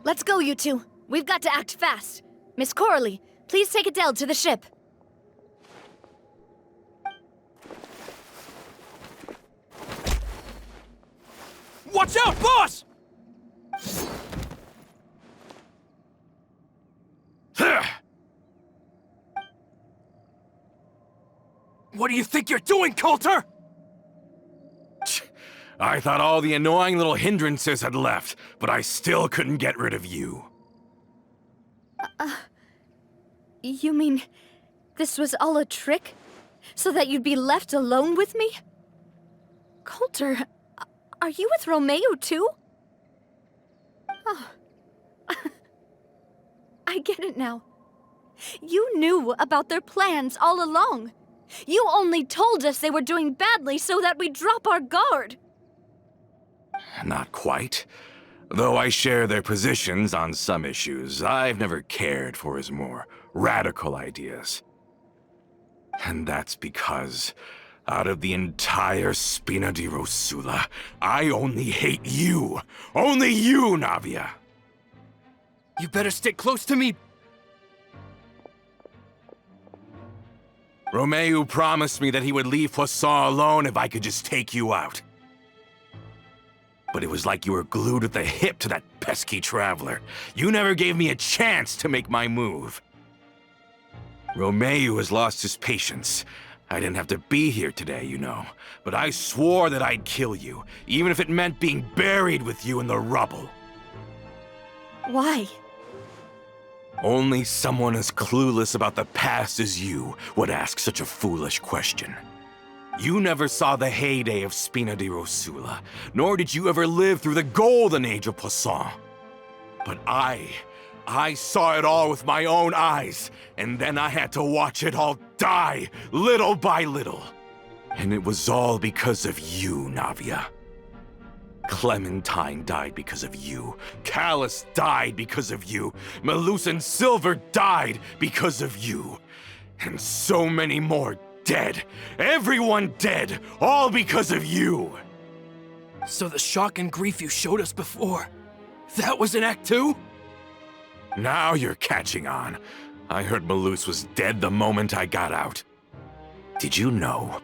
Let's go, you two. We've got to act fast. Miss Coralie, please take Adele to the ship. Watch out, boss! What do you think you're doing, Coulter? I thought all the annoying little hindrances had left, but I still couldn't get rid of you. You mean this was all a trick? So that you'd be left alone with me? Coulter, are you with Romeo too? Oh. I get it now. You knew about their plans all along. You only told us they were doing badly so that we'd drop our guard. Not quite. Though I share their positions on some issues, I've never cared for his more radical ideas. And that's because, out of the entire Spina di Rosula, I only hate you. Only you, Navia. You better stick close to me. Romeo promised me that he would leave Poisson alone if I could just take you out. But it was like you were glued at the hip to that pesky traveler. You never gave me a chance to make my move. Romeo has lost his patience. I didn't have to be here today, you know. But I swore that I'd kill you, even if it meant being buried with you in the rubble. Why? Only someone as clueless about the past as you would ask such a foolish question. You never saw the heyday of Spina di Rosula, nor did you ever live through the golden age of Poisson. But I saw it all with my own eyes, and then I had to watch it all die, little by little. And it was all because of you, Navia. Clementine died because of you. Callus died because of you. Malus and Silver died because of you. And so many more dead. Everyone dead, all because of you. So the shock and grief you showed us before, that was in Act 2? Now you're catching on. I heard Malus was dead the moment I got out. Did you know?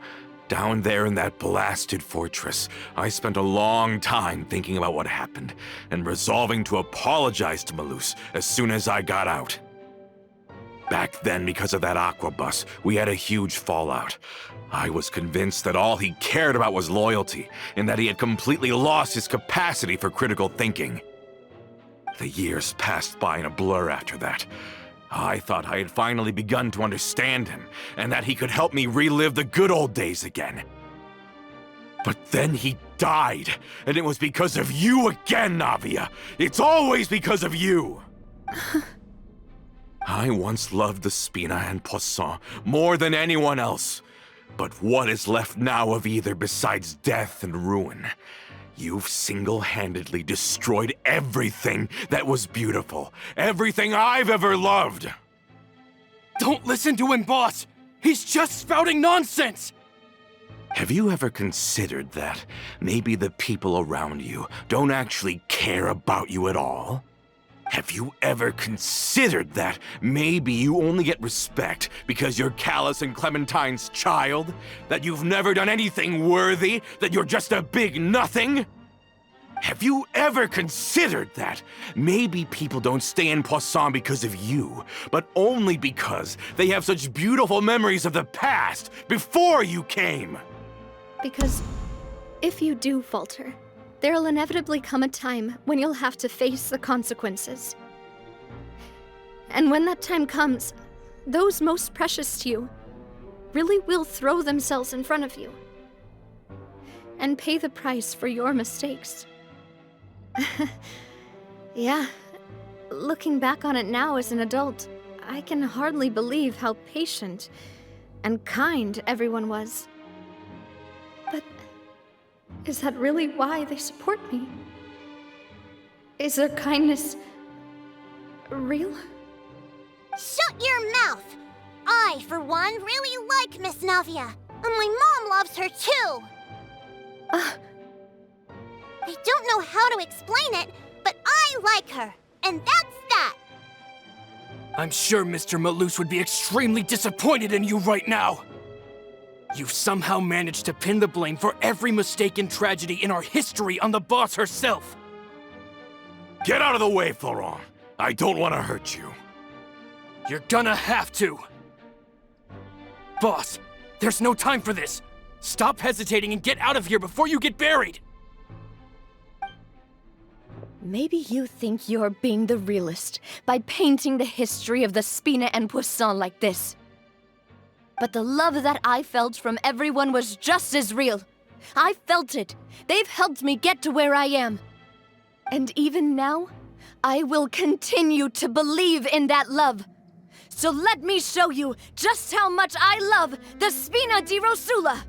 Down there in that blasted fortress, I spent a long time thinking about what happened, and resolving to apologize to Malus as soon as I got out. Back then, because of that aqua bus, we had a huge fallout. I was convinced that all he cared about was loyalty, and that he had completely lost his capacity for critical thinking. The years passed by in a blur after that. I thought I had finally begun to understand him, and that he could help me relive the good old days again. But then he died, and it was because of you again, Navia! It's always because of you! I once loved the Spina and Poisson more than anyone else. But what is left now of either besides death and ruin? You've single-handedly destroyed everything that was beautiful. Everything I've ever loved! Don't listen to him, boss! He's just spouting nonsense! Have you ever considered that maybe the people around you don't actually care about you at all? Have you ever considered that maybe you only get respect because you're Callus and Clementine's child? That you've never done anything worthy? That you're just a big nothing? Have you ever considered that maybe people don't stay in Poisson because of you, but only because they have such beautiful memories of the past before you came? Because if you do falter, there'll inevitably come a time when you'll have to face the consequences. And when that time comes, those most precious to you really will throw themselves in front of you and pay the price for your mistakes. Yeah, looking back on it now as an adult, I can hardly believe how patient and kind everyone was. But is that really why they support me? Is their kindness real? Shut your mouth! I, for one, really like Miss Navia. And my mom loves her too! I don't know how to explain it, but I like her. And that's that! I'm sure Mr. Malus would be extremely disappointed in you right now. You've somehow managed to pin the blame for every mistake and tragedy in our history on the boss herself. Get out of the way, Florent. I don't want to hurt you. You're gonna have to. Boss, there's no time for this. Stop hesitating and get out of here before you get buried. Maybe you think you're being the realist by painting the history of the Spina and Poisson like this. But the love that I felt from everyone was just as real. I felt it. They've helped me get to where I am. And even now, I will continue to believe in that love. So let me show you just how much I love the Spina di Rosula.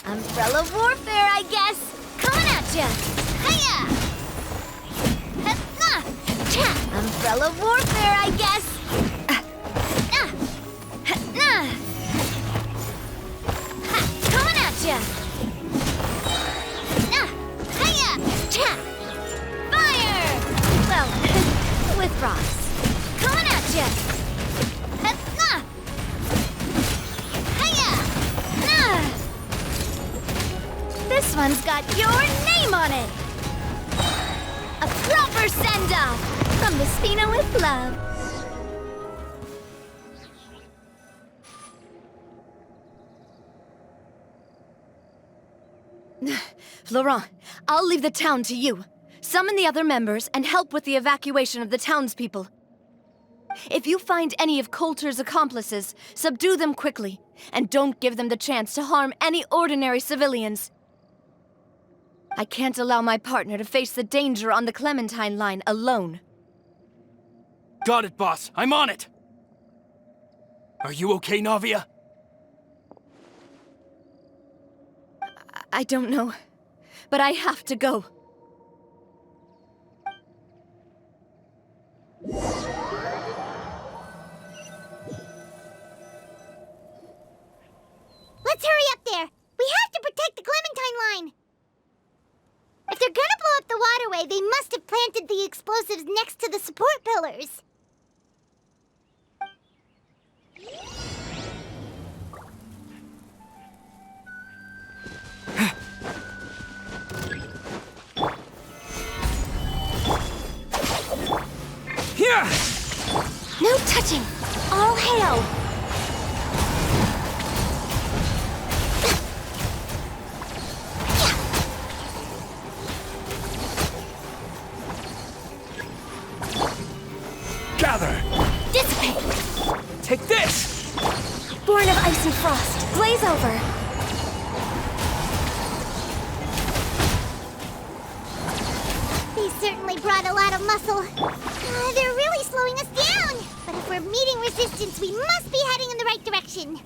Umbrella warfare, I guess. Coming at ya. Hiya! Umbrella warfare, I guess. Coming at ya. Hiya! Fire! Well, with rocks. Coming at ya. This one's got your name on it! A proper send-off from the Spina with love. Florent, I'll leave the town to you. Summon the other members and help with the evacuation of the townspeople. If you find any of Coulter's accomplices, subdue them quickly, and don't give them the chance to harm any ordinary civilians. I can't allow my partner to face the danger on the Clementine line alone. Got it, boss. I'm on it. Are you okay, Navia? I don't know, but I have to go. Let's hurry up there. We have to protect the Clementine line. If they're gonna blow up the waterway, they must have planted the explosives next to the support pillars. Here! No touching. All hail. Gather! Dissipate. Take this! Born of ice and frost, blaze over! They certainly brought a lot of muscle. They're really slowing us down. But if we're meeting resistance, we must be heading in the right direction.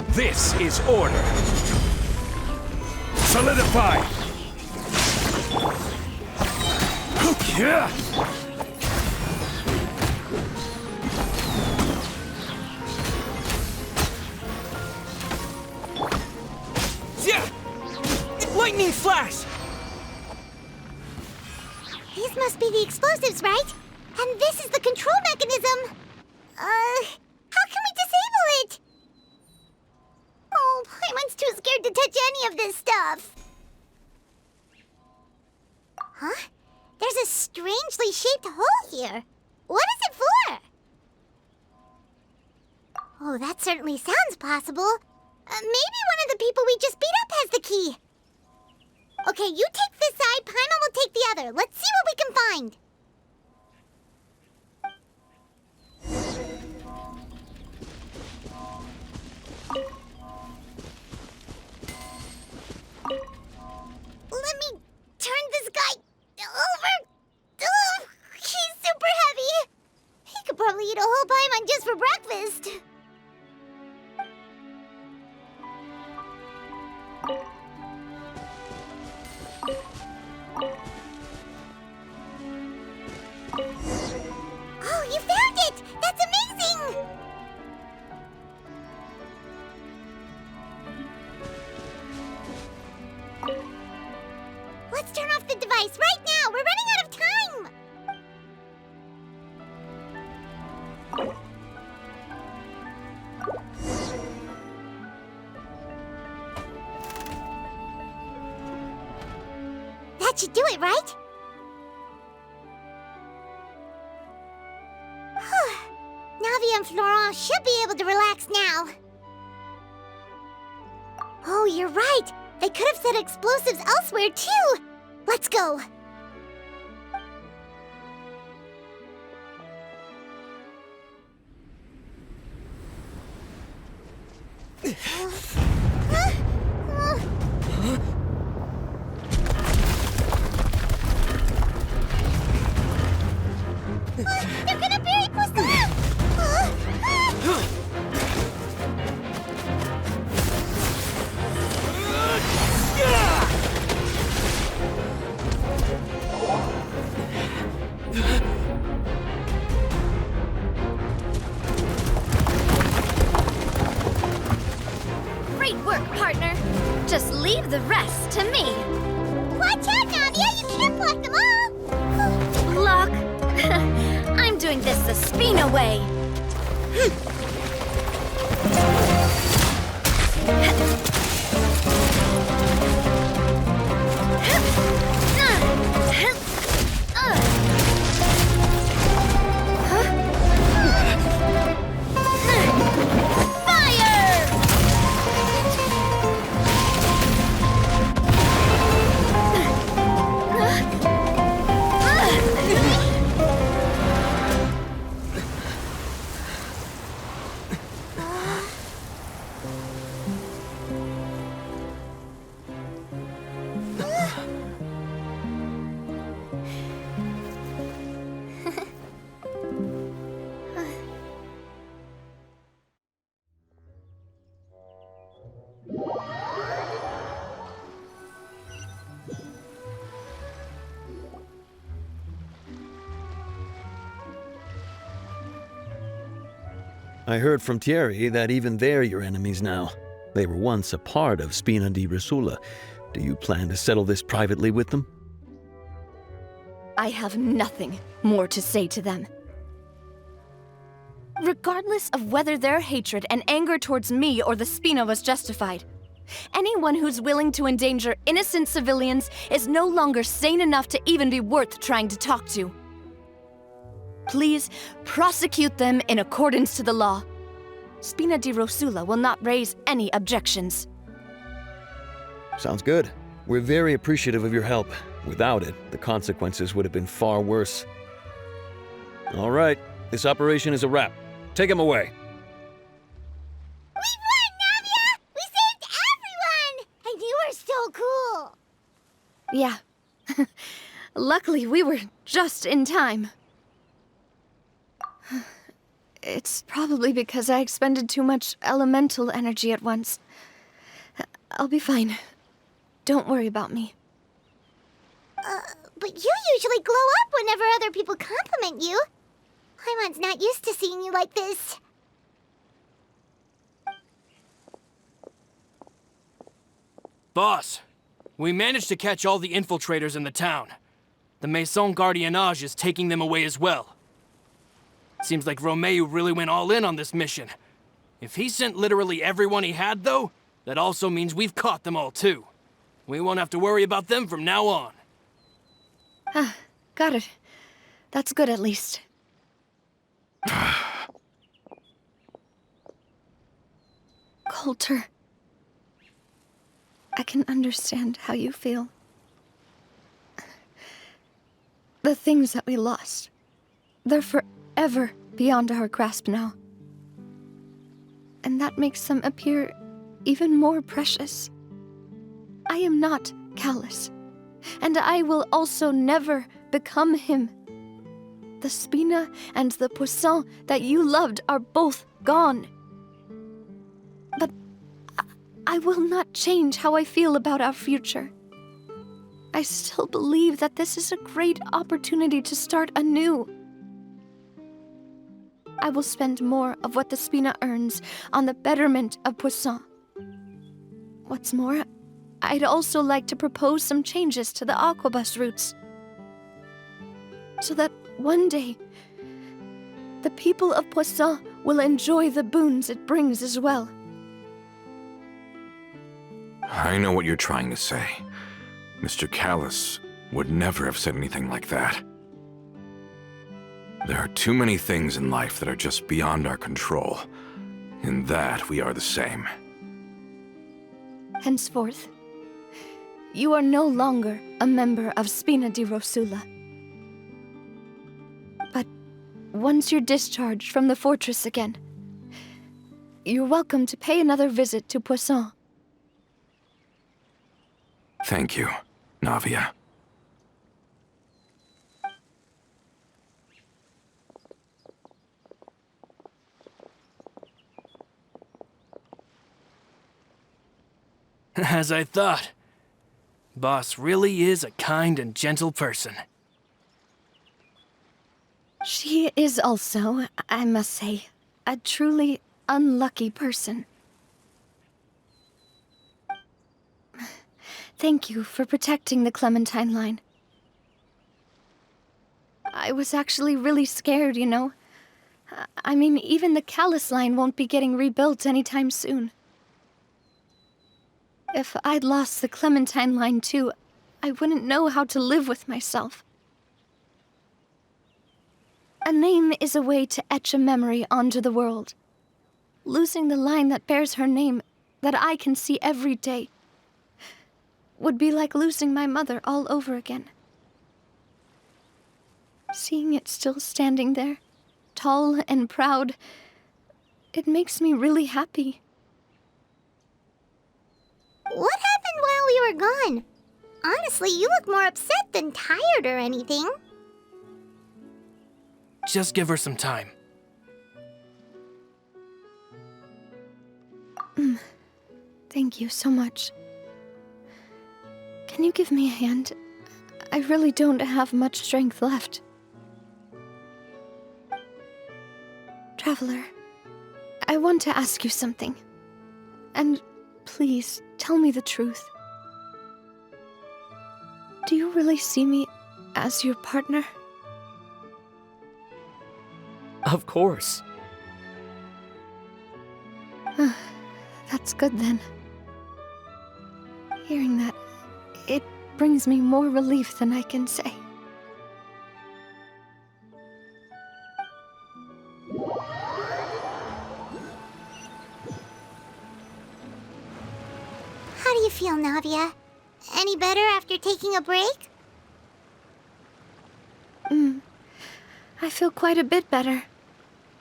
This is order. Solidify! Yeah. Lightning flash! These must be the explosives, right? And this is the control mechanism. How can we disable it? Oh, Paimon's too scared to touch any of this stuff. Huh? There's a strangely shaped hole here. What is it for? Oh, that certainly sounds possible. Maybe one of the people we just beat up has the key. Okay, you take this side, Paimon will take the other. Let's see what we can find. Let me turn this guy over. Oh, he's super heavy. He could probably eat a whole Paimon just for breakfast. Oh, you found it! That's amazing! Let's turn off the sacrifice right now! We're running out of time! That should do it, right? Navia and Florent should be able to relax now. Oh, you're right. They could have set explosives elsewhere, too. Let's go. They're gonna bury Poisson! Great work, partner. Just leave the rest to me. Watch out, Navia! You can't block them all! Block? I'm doing this the Spina way. I heard from Thierry that even they're your enemies now. They were once a part of Spina di Rosula. Do you plan to settle this privately with them? I have nothing more to say to them. Regardless of whether their hatred and anger towards me or the Spina was justified, anyone who's willing to endanger innocent civilians is no longer sane enough to even be worth trying to talk to. Please prosecute them in accordance to the law. Spina di Rosula will not raise any objections. Sounds good. We're very appreciative of your help. Without it, the consequences would have been far worse. All right, this operation is a wrap. Take him away. We won, Navia! We saved everyone! And you were so cool! Yeah. Luckily, we were just in time. It's probably because I expended too much elemental energy at once. I'll be fine. Don't worry about me. But you usually glow up whenever other people compliment you. Paimon's not used to seeing you like this. Boss, we managed to catch all the infiltrators in the town. The Maison Gardiennage is taking them away as well. Seems like Romeo really went all in on this mission. If he sent literally everyone he had, though, that also means we've caught them all, too. We won't have to worry about them from now on. Got it. That's good, at least. Coulter. I can understand how you feel. The things that we lost, they're forever beyond our grasp now. And that makes them appear even more precious. I am not callous, and I will also never become him. The Spina and the Poisson that you loved are both gone. But I will not change how I feel about our future. I still believe that this is a great opportunity to start anew. I will spend more of what the Spina earns on the betterment of Poisson. What's more, I'd also like to propose some changes to the aquabus routes, so that one day, the people of Poisson will enjoy the boons it brings as well. I know what you're trying to say. Mr. Callis would never have said anything like that. There are too many things in life that are just beyond our control. In that, we are the same. Henceforth, you are no longer a member of Spina di Rosula. But once you're discharged from the fortress again, you're welcome to pay another visit to Poisson. Thank you, Navia. As I thought. Boss really is a kind and gentle person. She is also, I must say, a truly unlucky person. Thank you for protecting the Clementine line. I was actually really scared, you know. I mean, even the Callis line won't be getting rebuilt anytime soon. If I'd lost the Clementine line too, I wouldn't know how to live with myself. A name is a way to etch a memory onto the world. Losing the line that bears her name, that I can see every day, would be like losing my mother all over again. Seeing it still standing there, tall and proud, it makes me really happy. What happened while we were gone? Honestly, you look more upset than tired or anything. Just give her some time. Thank you so much. Can you give me a hand? I really don't have much strength left. Traveler, I want to ask you something. And please, tell me the truth. Do you really see me as your partner? Of course. That's good then. Hearing that, it brings me more relief than I can say. How do you feel, Navia? Any better after taking a break? I feel quite a bit better.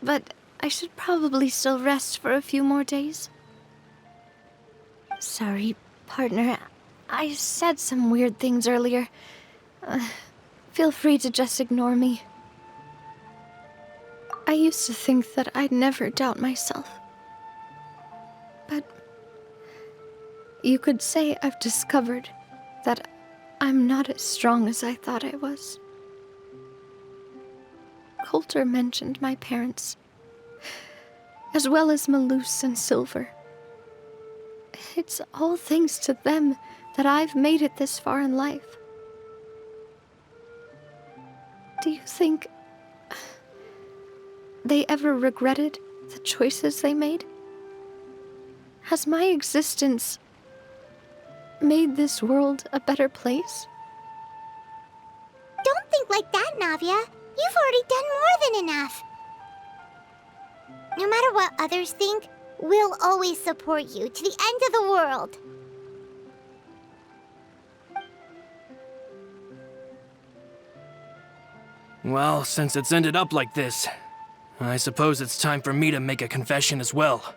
But I should probably still rest for a few more days. Sorry, partner. I said some weird things earlier. Feel free to just ignore me. I used to think that I'd never doubt myself. But you could say I've discovered that I'm not as strong as I thought I was. Coulter mentioned my parents, as well as Malus and Silver. It's all thanks to them that I've made it this far in life. Do you think they ever regretted the choices they made? Has my existence made this world a better place? Don't think like that, Navia. You've already done more than enough. No matter what others think, we'll always support you to the end of the world. Well, since it's ended up like this, I suppose it's time for me to make a confession as well.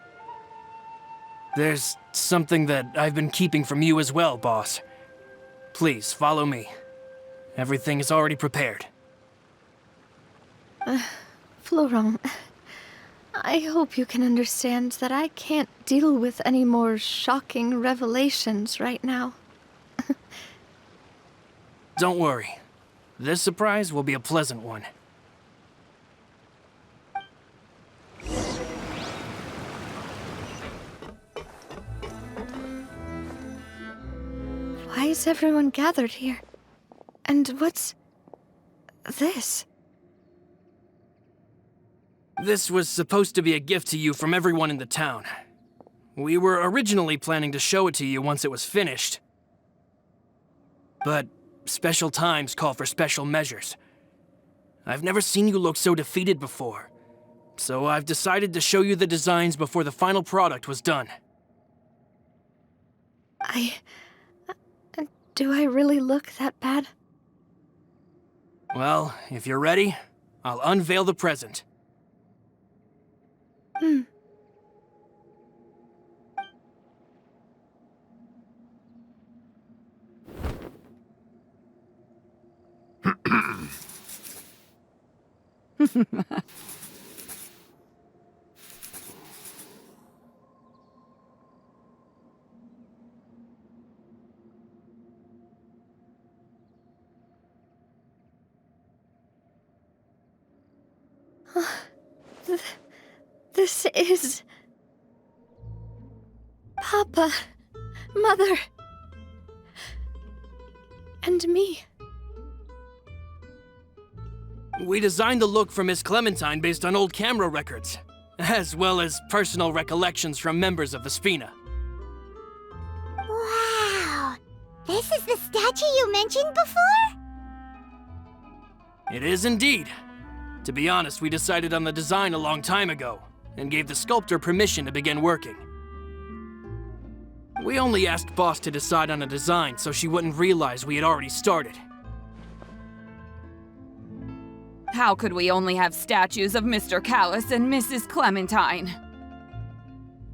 There's something that I've been keeping from you as well, boss. Please, follow me. Everything is already prepared. Florent, I hope you can understand that I can't deal with any more shocking revelations right now. Don't worry. This surprise will be a pleasant one. Why is everyone gathered here? And what's this? This was supposed to be a gift to you from everyone in the town. We were originally planning to show it to you once it was finished. But special times call for special measures. I've never seen you look so defeated before, so I've decided to show you the designs before the final product was done. Do I really look that bad? Well, if you're ready, I'll unveil the present. This is... Papa, Mother, and me. We designed the look for Miss Clementine based on old camera records, as well as personal recollections from members of the Spina. Wow! This is the statue you mentioned before? It is indeed. To be honest, we decided on the design a long time ago, and gave the sculptor permission to begin working. We only asked Boss to decide on a design so she wouldn't realize we had already started. How could we only have statues of Mr. Callis and Mrs. Clementine?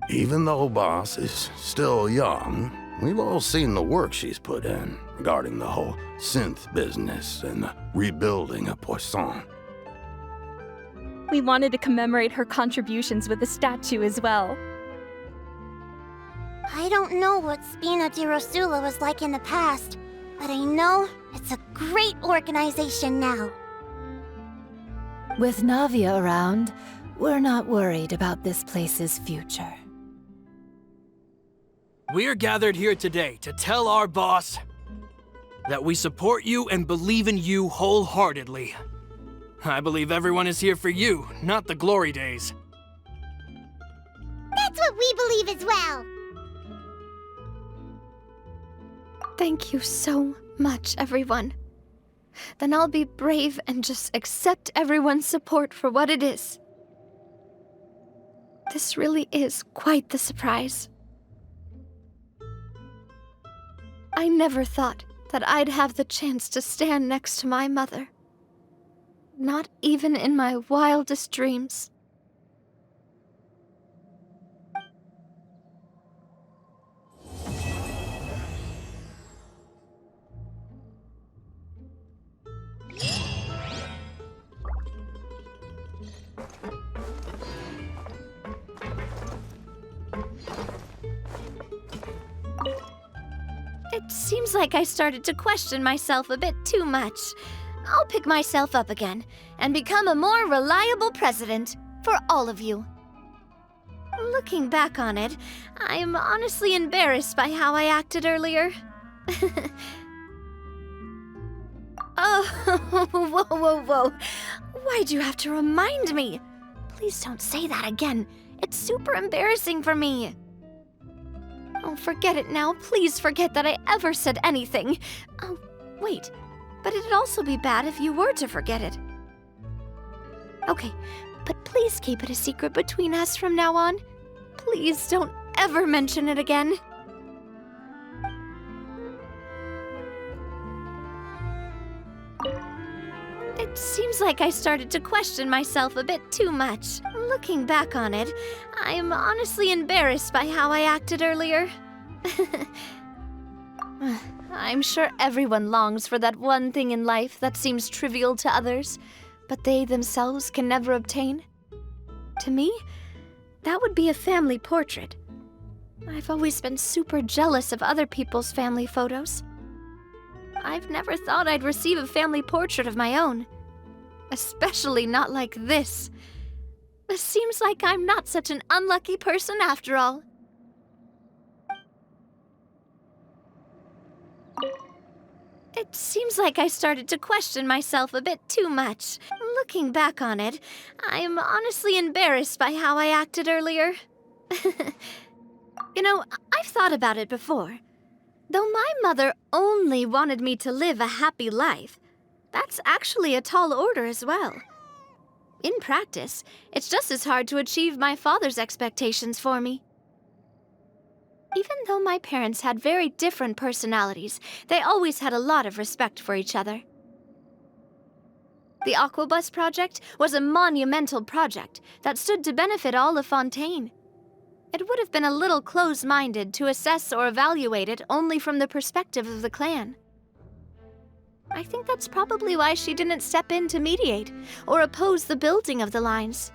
Even though Boss is still young, we've all seen the work she's put in regarding the whole synth business and the rebuilding of Poisson. We wanted to commemorate her contributions with a statue as well. I don't know what Spina di Rosula was like in the past, but I know it's a great organization now. With Navia around, we're not worried about this place's future. We are gathered here today to tell our boss that we support you and believe in you wholeheartedly. I believe everyone is here for you, not the glory days. That's what we believe as well! Thank you so much, everyone. Then I'll be brave and just accept everyone's support for what it is. This really is quite the surprise. I never thought that I'd have the chance to stand next to my mother. Not even in my wildest dreams. It seems like I started to question myself a bit too much. I'll pick myself up again and become a more reliable president for all of you. Looking back on it, I'm honestly embarrassed by how I acted earlier. Oh, whoa. Why'd you have to remind me? Please don't say that again. It's super embarrassing for me. Oh, forget it now. Please forget that I ever said anything. Oh, wait. But it'd also be bad if you were to forget it. Okay, but please keep it a secret between us from now on. Please don't ever mention it again. It seems like I started to question myself a bit too much. Looking back on it, I'm honestly embarrassed by how I acted earlier. I'm sure everyone longs for that one thing in life that seems trivial to others, but they themselves can never obtain. To me, that would be a family portrait. I've always been super jealous of other people's family photos. I've never thought I'd receive a family portrait of my own. Especially not like this. It seems like I'm not such an unlucky person after all. It seems like I started to question myself a bit too much. Looking back on it, I'm honestly embarrassed by how I acted earlier. You know, I've thought about it before. Though my mother only wanted me to live a happy life, that's actually a tall order as well. In practice, it's just as hard to achieve my father's expectations for me. Even though my parents had very different personalities, they always had a lot of respect for each other. The Aquabus project was a monumental project that stood to benefit all of Fontaine. It would have been a little close-minded to assess or evaluate it only from the perspective of the clan. I think that's probably why she didn't step in to mediate or oppose the building of the lines.